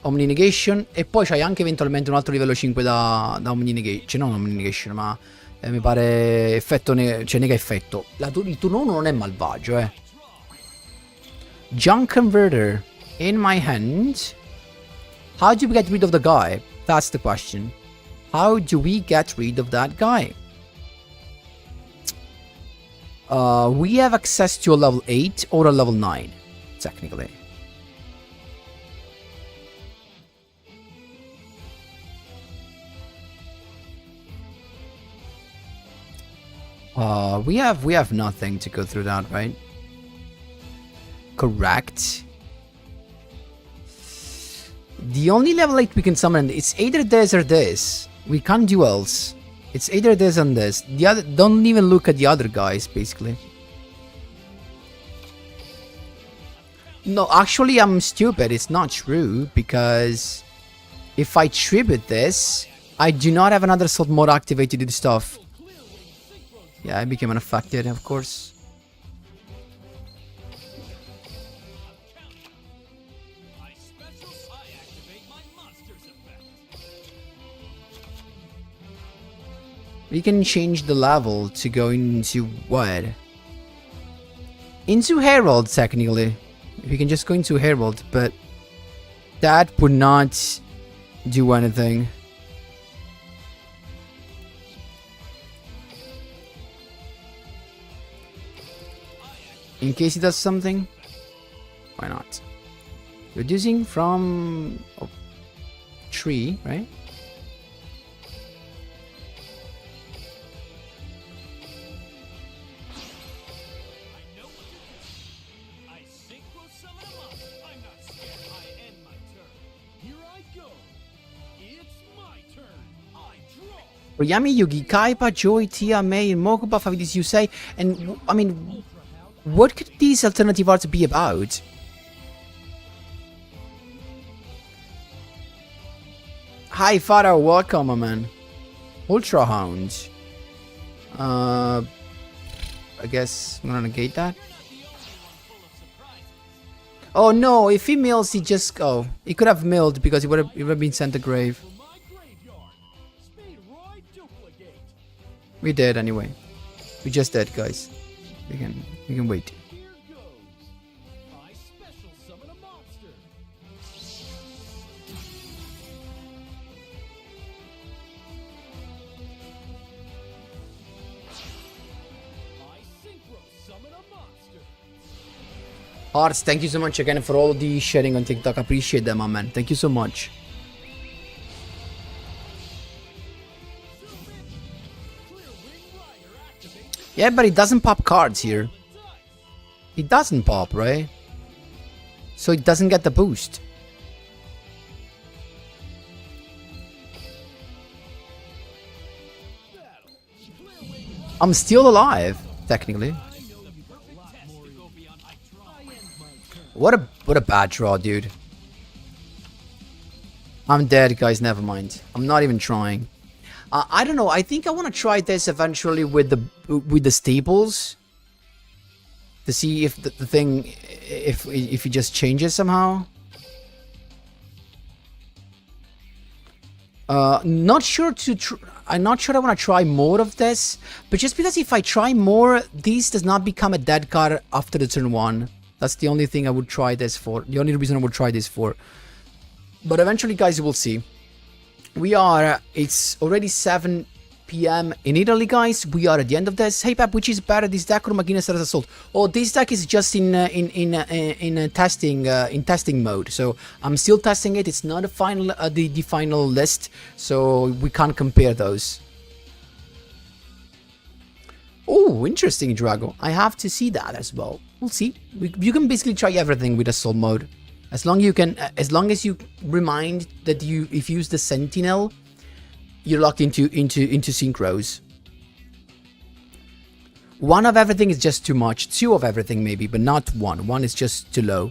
Omni Negation, e poi c'hai anche eventualmente un altro livello 5 da Omni Negation, cioè non Omni Negation, ma mi pare effetto, cioè nega effetto. Il turno 1 non è malvagio, Junk Converter in my hand. How do we get rid of the guy? That's the question. How do we get rid of that guy? We have access to a level 8 or a level 9, technically. We have nothing to go through that, right? Correct. The only level 8 we can summon, it's either this or this. We can't do else. It's either this and this. The other, don't even look at the other guys, basically. No, actually, I'm stupid. It's not true, because if I tribute this, I do not have another salt mode activated to do stuff. Yeah, I became unaffected, of course. We can change the level to go into what? Into Herald, technically. We can just go into Herald, but that would not do anything. In case it does something? Why not? Reducing from 3, right? Yami, Yugi, Kaiba, Joy, Tia, May, Mokuba, Favidis, Yusei, and I mean, what could these alternative arts be about? Hi, Pharaoh, welcome, my man. Ultra Hound. I guess I'm gonna negate that. Oh no, if he mills, he just he could have milled because he would have been sent to grave. We did anyway. We just did, guys. We can wait. Hearts, thank you so much again for all the sharing on TikTok. Appreciate them, my man. Thank you so much. Yeah, but it doesn't pop cards here. It doesn't pop, right? So it doesn't get the boost. I'm still alive, technically. What a bad draw, dude. I'm dead, guys. Never mind. I'm not even trying. I don't know. I think I want to try this eventually with the staples to see if the thing if it just changes somehow. Not sure to. I'm not sure I want to try more of this, but just because if I try more, this does not become a dead card after the turn 1. That's the only thing I would try this for. The only reason I would try this for. But eventually, guys, you will see. It's already 7 p.m. in Italy, guys. We are at the end of this. Hey, Pep, which is better, this deck or Magina Stars Assault? Oh, this deck is just in testing mode. So I'm still testing it. It's not a final the final list, so we can't compare those. Oh, interesting, Drago. I have to see that as well. We'll see. You can basically try everything with Assault mode. As long as you remind that if you use the Sentinel, you're locked into synchros. 1 of everything is just too much. 2 of everything maybe, but not 1. 1 is just too low.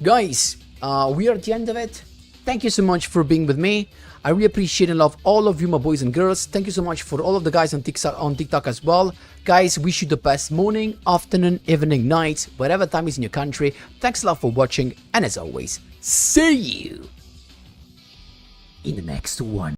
Guys, we are at the end of it. Thank you so much for being with me. I really appreciate and love all of you, my boys and girls. Thank you so much for all of the guys on TikTok as well. Guys, wish you the best morning, afternoon, evening, night, whatever time is in your country. Thanks a lot for watching, and as always, see you in the next one.